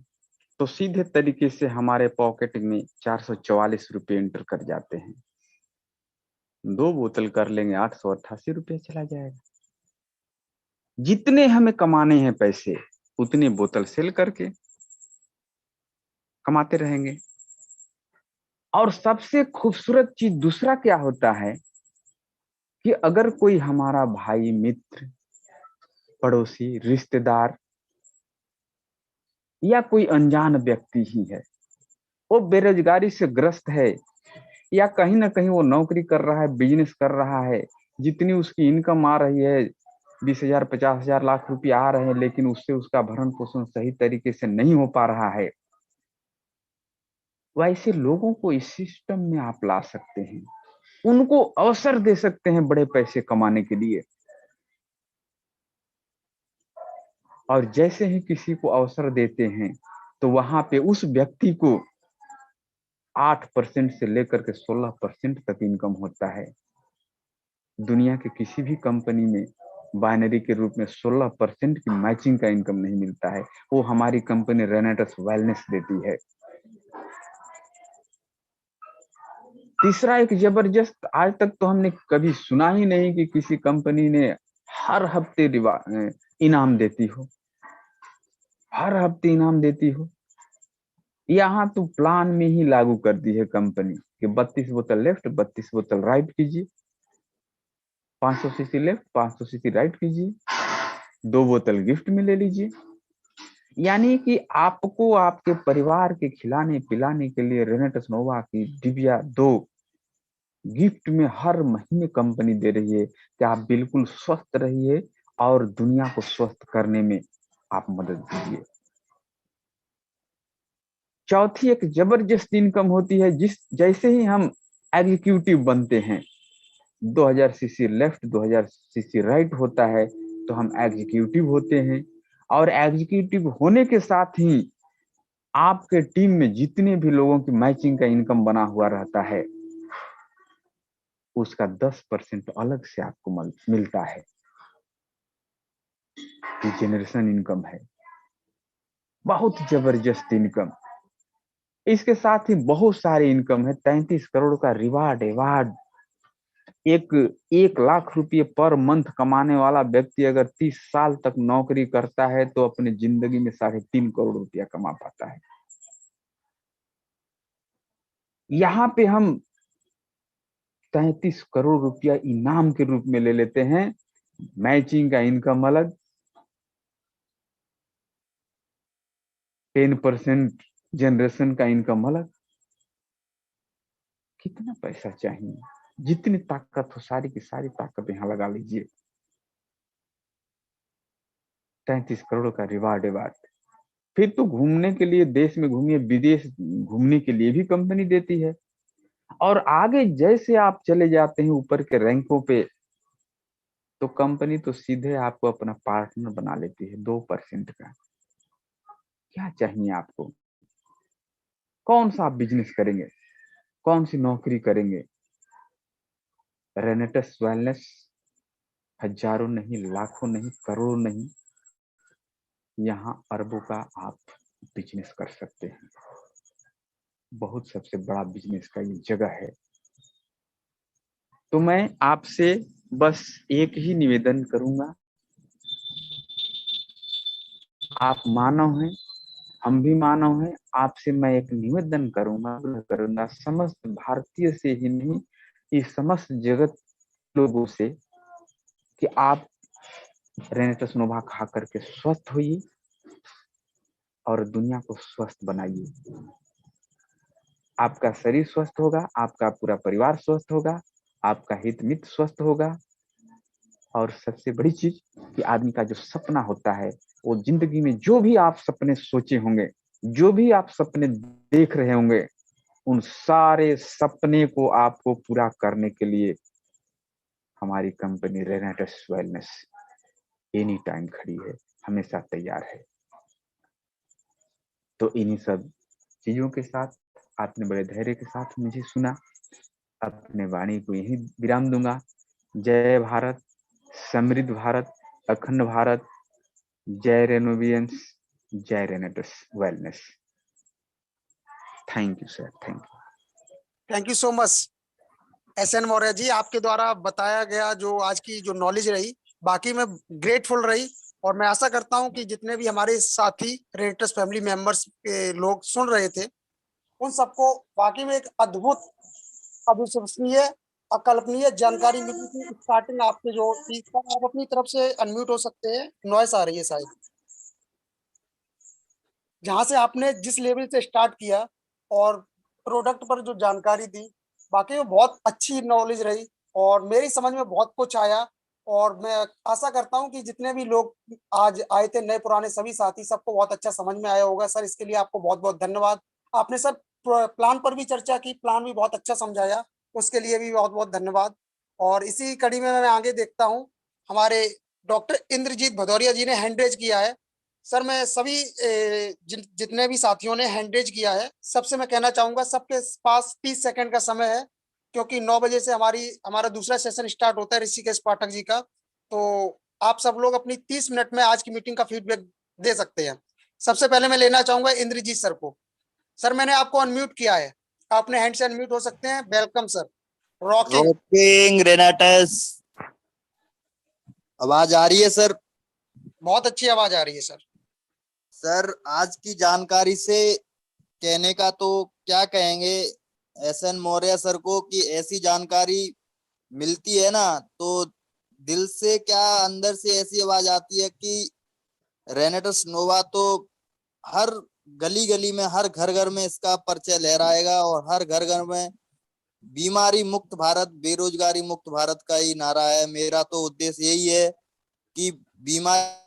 तो सीधे तरीके से हमारे पॉकेट में 444 रुपये एंटर कर जाते हैं। 2 बोतल कर लेंगे, 888 रुपये चला जाएगा। जितने हमें कमाने हैं पैसे, उतने बोतल सेल करके कमाते रहेंगे। और सबसे खूबसूरत चीज दूसरा क्या होता है कि अगर कोई हमारा भाई, मित्र, पड़ोसी, रिश्तेदार या कोई अनजान व्यक्ति ही है, वो बेरोजगारी से ग्रस्त है, या कहीं ना कहीं वो नौकरी कर रहा है, बिजनेस कर रहा है, जितनी उसकी इनकम आ रही है 20,000, 50,000, लाख रुपया आ रहे हैं, लेकिन उससे उसका भरण पोषण सही तरीके से नहीं हो पा रहा है, वैसे लोगों को इस सिस्टम में आप ला सकते हैं, उनको अवसर दे सकते हैं बड़े पैसे कमाने के लिए। और जैसे ही किसी को अवसर देते हैं, तो वहां पे उस व्यक्ति को 8% से लेकर के 16% तक इनकम होता है। दुनिया के किसी भी कंपनी में बाइनरी के रूप में 16% की मैचिंग का इनकम नहीं मिलता है। वो हमारी कंपनी रेनेटस वेलनेस देती है। तीसरा एक जबरदस्त, आज तक तो हमने कभी सुना ही नहीं कि किसी कंपनी ने हर हफ्ते इनाम देती हो, हर हफ्ते इनाम देती हो। यहाँ तो प्लान में ही लागू कर दी है कंपनी कि 32 बोतल लेफ्ट, 32 बोतल राइट कीजिए, 500 सीसी लेफ्ट, 500 सीसी राइट कीजिए, 2 बोतल गिफ्ट में ले लीजिए। यानी कि आपको आपके परिवार के खिलाने पिलाने के लिए रेनेटस नोवा की डिबिया 2 गिफ्ट में हर महीने कंपनी दे रही है कि आप बिल्कुल स्वस्थ रहिए और दुनिया को स्वस्थ करने में आप मदद दीजिए। चौथी एक जबरदस्त इनकम होती है, जैसे ही हम एग्जीक्यूटिव बनते हैं, 2000 सीसी लेफ्ट 2000 सीसी राइट होता है, तो हम एग्जीक्यूटिव होते हैं। और एग्जीक्यूटिव होने के साथ ही आपके टीम में जितने भी लोगों की मैचिंग का इनकम बना हुआ रहता है, उसका 10% अलग से आपको मिलता है। ये जनरेशन इनकम है, बहुत जबरदस्त इनकम। इसके साथ ही बहुत सारे इनकम है। 33 करोड़ का रिवार्ड। एक 1 लाख रुपये पर मंथ कमाने वाला व्यक्ति अगर 30 साल तक नौकरी करता है तो अपने जिंदगी में 3.5 करोड़ रुपया कमा पाता है। यहाँ पे हम 33 करोड़ रुपया इनाम के रूप में ले लेते हैं। मैचिंग का इनकम अलग, 10% जनरेशन का इनकम अलग। कितना पैसा चाहिए? जितनी ताकत हो सारी की सारी ताकत यहाँ लगा लीजिए। 33 करोड़ का रिवार्ड। फिर तो घूमने के लिए देश में घूमिए, विदेश घूमने के लिए भी कंपनी देती है। और आगे जैसे आप चले जाते हैं ऊपर के रैंकों पे, तो कंपनी तो सीधे आपको अपना पार्टनर बना लेती है 2% का। क्या चाहिए आपको? कौन सा आप बिजनेस करेंगे? कौन सी नौकरी करेंगे? रेनेटस वेलनेस हजारों नहीं, लाखों नहीं, करोड़ों नहीं, यहाँ अरबों का आप बिजनेस कर सकते हैं। बहुत सबसे बड़ा बिजनेस का ये जगह है। तो मैं आपसे बस एक ही निवेदन करूंगा, आप मानव हैं, हम भी मानव हैं। आपसे मैं एक निवेदन करूंगा समस्त भारतीय से ही नहीं, इस समस्त जगत लोगों से, कि आप रेनेटस नोवा खा करके स्वस्थ होइए और दुनिया को स्वस्थ बनाइए। आपका शरीर स्वस्थ होगा, आपका पूरा परिवार स्वस्थ होगा, आपका हित मित्र स्वस्थ होगा। और सबसे बड़ी चीज कि आदमी का जो सपना होता है, वो जिंदगी में जो भी आप सपने सोचे होंगे, जो भी आप सपने देख रहे होंगे, उन सारे सपने को आपको पूरा करने के लिए हमारी कंपनी रेनेटस वेलनेस एनी टाइम खड़ी है, हमेशा तैयार है। तो इन्हीं सब चीजों के साथ आपने बड़े धैर्य के साथ मुझे सुना। अपने वाणी को यही विराम दूंगा। जय भारत, समृद्ध भारत, अखंड भारत। जय रेनोवियंस, जय Renatus wellness. Thank you sir, thank you so much SN Maurya ji. आपके द्वारा बताया गया जो आज की जो नॉलेज रही, बाकी में ग्रेटफुल रही। और मैं आशा करता हूं कि जितने भी हमारे साथी रेनेटस फैमिली मेंबर्स के लोग सुन रहे थे, उन सबको वाकई में एक अद्भुत, अविश्वसनीय, अकल्पनीय जानकारी मिली थी। स्टार्टिंग आपके जो थी, आप अपनी तरफ से अनम्यूट हो सकते हैं, नॉइस आ रही है शायद। जहां से आपने जिस लेवल से स्टार्ट किया और प्रोडक्ट पर जो जानकारी दी, बाकी वो बहुत अच्छी नॉलेज रही और मेरी समझ में बहुत कुछ आया। और मैं आशा करता हूं कि जितने भी लोग आज आए थे, नए पुराने सभी साथी, सबको बहुत अच्छा समझ में आया होगा। सर, इसके लिए आपको बहुत बहुत धन्यवाद। आपने सर प्लान पर भी चर्चा की, प्लान भी बहुत अच्छा समझाया, उसके लिए भी बहुत बहुत धन्यवाद। और इसी कड़ी में मैं आगे देखता हूँ, हमारे डॉक्टर इंद्रजीत भदौरिया जी ने हैंड रेज किया है। सर, मैं सभी जितने भी साथियों ने हैंड रेज किया है, सबसे मैं कहना चाहूंगा, सबके पास 30 सेकंड का समय है, क्योंकि 9 बजे से हमारा दूसरा सेशन स्टार्ट होता है ऋषिकेश पाठक जी का। तो आप सब लोग अपनी 30 मिनट में आज की मीटिंग का फीडबैक दे सकते हैं। सबसे पहले मैं लेना चाहूंगा इंद्रजीत सर को। सर, मैंने आपको अनम्यूट किया है, अपने हैंड से अनम्यूट हो सकते हैं। Welcome sir. रॉकिंग। रॉकिंग रेनेटस। आवाज आ रही है सर? बहुत अच्छी आवाज आ रही है सर। सर, आज की जानकारी से कहने का तो क्या कहेंगे SN मौर्य सर को, कि ऐसी जानकारी मिलती है ना तो दिल से क्या अंदर से ऐसी आवाज आती है कि रेनेटस नोवा तो हर गली गली में, हर घर घर में इसका परिचय लहराएगा और हर घर घर में बीमारी मुक्त भारत, बेरोजगारी मुक्त भारत का ही नारा है। मेरा तो उद्देश्य यही है कि बीमारी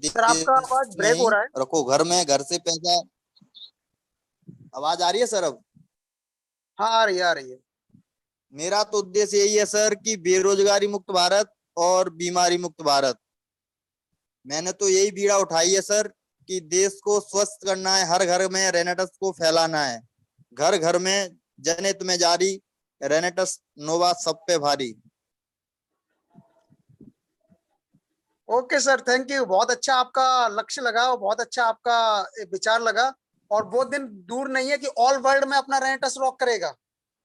सर, आपका आवाज ब्रेक हो नहीं रहा है। रखो घर में, घर से पैसा। आवाज आ रही है सर अब? हाँ, आ रही है, आ रही है। मेरा तो उद्देश्य यही है सर कि बेरोजगारी मुक्त भारत और बीमारी मुक्त भारत। मैंने तो यही बीड़ा उठाई है सर कि देश को स्वस्थ करना है, हर घर में रेनेटस को फैलाना है। घर घर में जनहित में जारी, रेनेटस नोवा सब पे भारी। Okay sir, thank you. बहुत अच्छा आपका लक्ष्य लगा और बहुत अच्छा आपका विचार लगा, और वो दिन दूर नहीं है कि ऑल वर्ल्ड में अपना रेनेटस रॉक करेगा,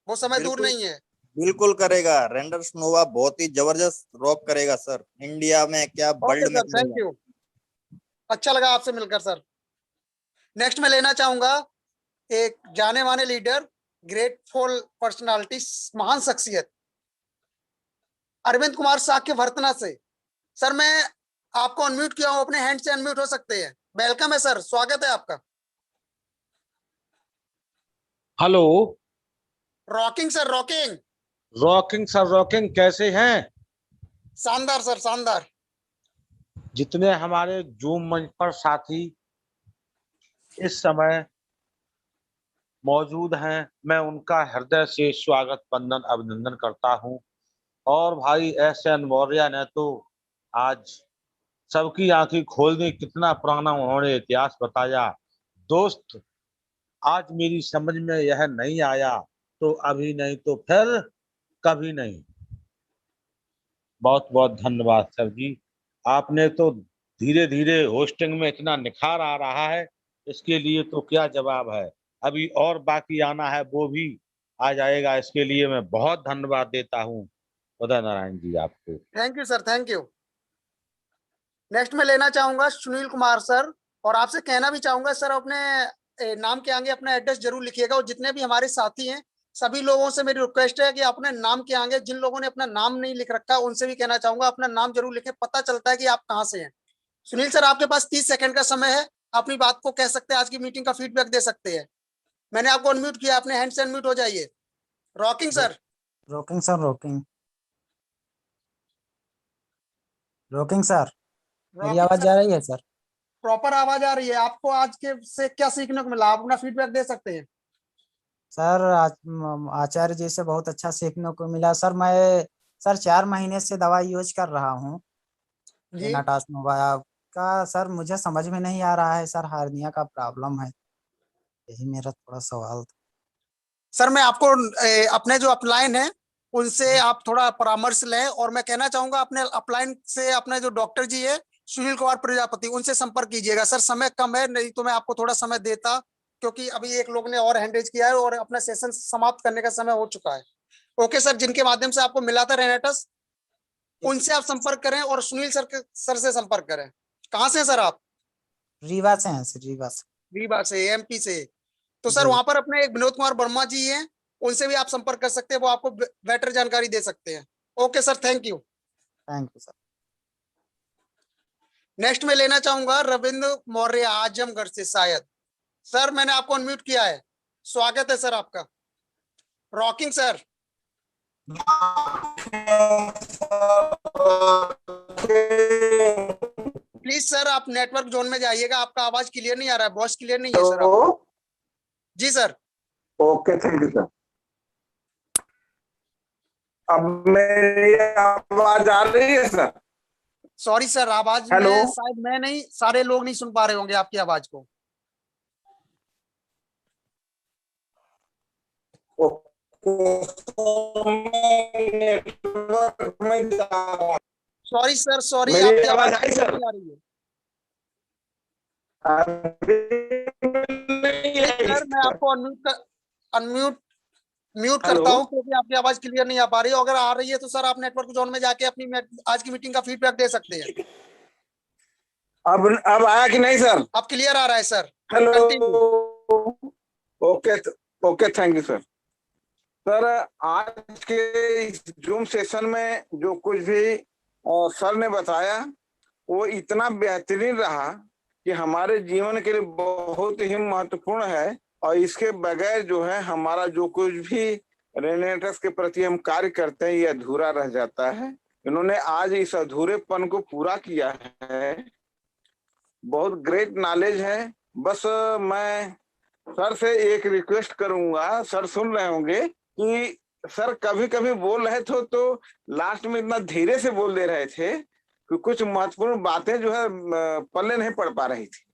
वो समय दूर बिल्कुल नहीं है। बिल्कुल करेगा, रेनेटस नोवा बहुत ही जबरदस्त रॉक करेगा सर, इंडिया में क्या ओके वर्ल्ड में सर, थैंक करेगा। यू। अच्छा लगा आपसे मिलकर सर। नेक्स्ट में लेना चाहूंगा एक जाने माने लीडर, ग्रेटफुल पर्सनालिटी, महान शख्सियत, अरविंद कुमार साक्य वर्तना से। सर मैं आपको अनम्यूट किया हूं, अपने हैंड से अनम्यूट हो सकते हैं। वेलकम है सर, स्वागत है आपका। Hello. Rocking sir, rocking. Rocking sir, rocking कैसे हैं? शानदार सर, शानदार। जितने हमारे जूम मंच पर साथी इस समय मौजूद हैं, मैं उनका हृदय से स्वागत, वंदन, अभिनंदन करता हूं। और भाई एसएन मौर्य ने तो आज सबकी आंखें खोल दी, कितना पुराना उन्होंने इतिहास बताया। दोस्त, आज मेरी समझ में यह नहीं आया तो अभी नहीं तो फिर कभी नहीं। बहुत बहुत धन्यवाद सर जी, आपने तो धीरे धीरे होस्टिंग में इतना निखार आ रहा है, इसके लिए तो क्या जवाब है। अभी और बाकी आना है, वो भी आ जाएगा, इसके लिए मैं बहुत धन्यवाद देता हूँ उदय नारायण जी आपको। Thank you sir, thank you. Next में लेना चाहूंगा सुनील कुमार सर, और आपसे कहना भी चाहूंगा सर, अपने नाम के आगे अपना एड्रेस जरूर लिखिएगा। और जितने भी हमारे साथी हैं, सभी लोगों से मेरी रिक्वेस्ट है कि अपने नाम के आगे, जिन लोगों ने अपना नाम नहीं लिख रखा उनसे भी कहना चाहूंगा अपना नाम जरूर लिखें, पता चलता है कि आप कहाँ से हैं। सुनील सर, आपके पास 30 सेकंड का समय है, अपनी बात को कह सकते हैं, आज की मीटिंग का फीडबैक दे सकते हैं। मैंने आपको अनम्यूट किया, अपने हैंड से अनम्यूट हो जाइए। Rocking sir. Rocking sir, rocking rocking sir, मेरी आवाज जा रही है सर? प्रॉपर आवाज आ रही है। आपको आज के से क्या सीखने को मिला, आप अपना फीडबैक दे सकते हैं। सर आचार्य जी से बहुत अच्छा सीखने को मिला सर। मैं सर 4 महीने से दवाई यूज कर रहा हूँ जी रेनाटास नोवा का। सर मुझे समझ में नहीं आ रहा है सर, हार्निया का प्रॉब्लम है, यही मेरा थोड़ा सवाल था। सर, मैं आपको अपने जो अपलाइन है उनसे आप थोड़ा परामर्श लें, और मैं कहना चाहूंगा अपने अपलाइन से अपने जो डॉक्टर जी है सुनील कुमार प्रजापति, उनसे संपर्क कीजिएगा। सर समय कम है, नहीं तो मैं आपको थोड़ा समय देता, क्योंकि अभी एक लोग ने और हैंड रेज किया है और अपना सेशन समाप्त करने का समय हो चुका है। ओके सर, जिनके माध्यम से आपको मिला था रेनेटस, उनसे आप संपर्क करें और सुनील सर से संपर्क करें। कहाँ से हैं सर आप? रीवा से हैं सर, रीवा से। रीवा से, एमपी से। तो सर जी। वहां पर अपने एक विनोद कुमार वर्मा जी हैं, उनसे भी आप संपर्क कर सकते हैं, वो आपको बेटर जानकारी दे सकते हैं। Okay sir, thank you. Thank you sir. Next में लेना चाहूंगा रविंद्र मौर्य, आजमगढ़ से शायद। सर मैंने आपको अनम्यूट किया है, स्वागत है सर आपका। Rocking sir. प्लीज सर आप नेटवर्क जोन में जाइएगा, आपका आवाज क्लियर नहीं आ रहा है, वॉइस क्लियर नहीं है सर आपका। जी sir. Okay, thank you sir. अब मेरी आवाज आ रही है सर? सॉरी सर, आवाज हेलो। में शायद मैं नहीं, सारे लोग नहीं सुन पा रहे होंगे आपकी आवाज को। सॉरी सर, सॉरी, मेरी आपकी आवाज आवाज आई सर? नहीं आ रही है। अभी सर मैं आपको अनम्यूट म्यूट हेलो। करता हूं, क्योंकि आपकी आवाज क्लियर नहीं आ पा रही है। अगर आ रही है तो सर आप नेटवर्क जोन में जाके अपनी आज की मीटिंग का फीडबैक दे सकते हैं। अब आया कि नहीं सर? अब क्लियर आ रहा है sir. Hello. Continue. Okay okay, thank you sir. Sir आज के इस जूम सेशन में जो कुछ भी सर ने बताया वो इतना बेहतरीन रहा कि हमारे जीवन के लिए बहुत ही महत्वपूर्ण है, और इसके बगैर जो है हमारा जो कुछ भी रेनेटस के प्रति हम कार्य करते हैं ये अधूरा रह जाता है। इन्होंने आज इस अधूरेपन को पूरा किया है, बहुत ग्रेट नॉलेज है। बस मैं सर से एक रिक्वेस्ट करूंगा, सर सुन रहे होंगे, कि सर कभी कभी बोल रहे थे तो लास्ट में इतना धीरे से बोल दे रहे थे कि कुछ महत्वपूर्ण बातें जो है पल्ले नहीं पड़ पा रही थी।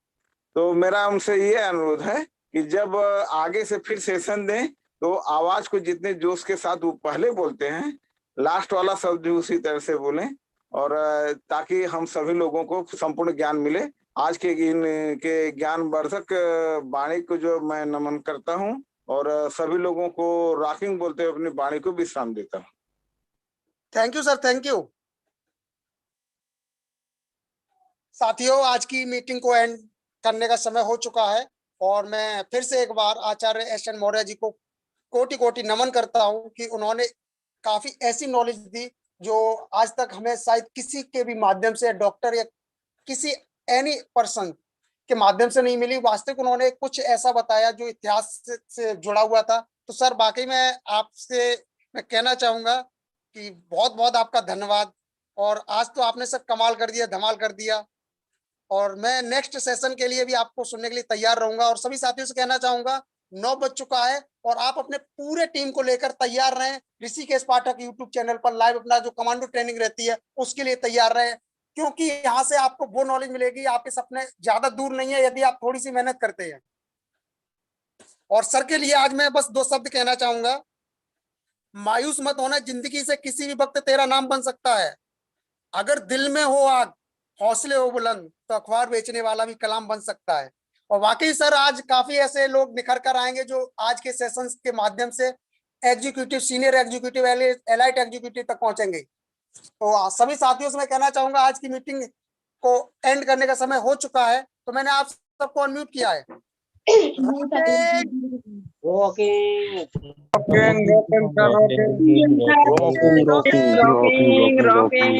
तो मेरा उनसे ये अनुरोध है कि जब आगे से फिर सेशन दें तो आवाज को जितने जोश के साथ वो पहले बोलते हैं, लास्ट वाला शब्द भी उसी तरह से बोलें, और ताकि हम सभी लोगों को संपूर्ण ज्ञान मिले। आज के इनके ज्ञानवर्धक वाणी को जो मैं नमन करता हूं और सभी लोगों को रॉकिंग बोलते हुए अपनी वाणी को विश्राम देता हूं। Thank you sir, thank you. साथियों, आज की मीटिंग को एंड करने का समय हो चुका है और मैं फिर से एक बार आचार्य एस.एन. मौर्य जी को कोटि कोटि नमन करता हूं कि उन्होंने काफी ऐसी नॉलेज दी जो आज तक हमें शायद किसी के भी माध्यम से, डॉक्टर या किसी एनी पर्सन के माध्यम से नहीं मिली। वास्तविक उन्होंने कुछ ऐसा बताया जो इतिहास से जुड़ा हुआ था। तो सर, वाकई में आपसे मैं कहना चाहूंगा कि बहुत बहुत आपका धन्यवाद। और आज तो आपने सब कमाल कर दिया, धमाल कर दिया, और मैं नेक्स्ट सेशन के लिए भी आपको सुनने के लिए तैयार रहूंगा। और सभी साथियों से कहना चाहूंगा 9 बज चुका है और आप अपने पूरे टीम को लेकर तैयार रहें। ऋषिकेश पाठक यूट्यूब चैनल पर लाइव अपना जो कमांडो ट्रेनिंग रहती है उसके लिए तैयार रहें, क्योंकि यहाँ से आपको वो नॉलेज मिलेगी। आपके सपने ज्यादा दूर नहीं है यदि आप थोड़ी सी मेहनत करते हैं। और सर के लिए आज मैं बस 2 शब्द कहना चाहूंगा। मायूस मत होना, जिंदगी से किसी भी वक्त तेरा नाम बन सकता है। अगर दिल में हो आग, हौसले हो बुलंद, तो अखबार बेचने वाला भी कलाम बन सकता है। और वाकई सर, आज काफी ऐसे लोग निखर कर आएंगे जो आज के सेशंस के माध्यम से executive, senior executive, elite executive तक पहुंचेंगे। तो सभी साथियों से मैं कहना चाहूंगा आज की मीटिंग को एंड करने का समय हो चुका है। तो मैंने आप सबको अनम्यूट किया है। Rocking.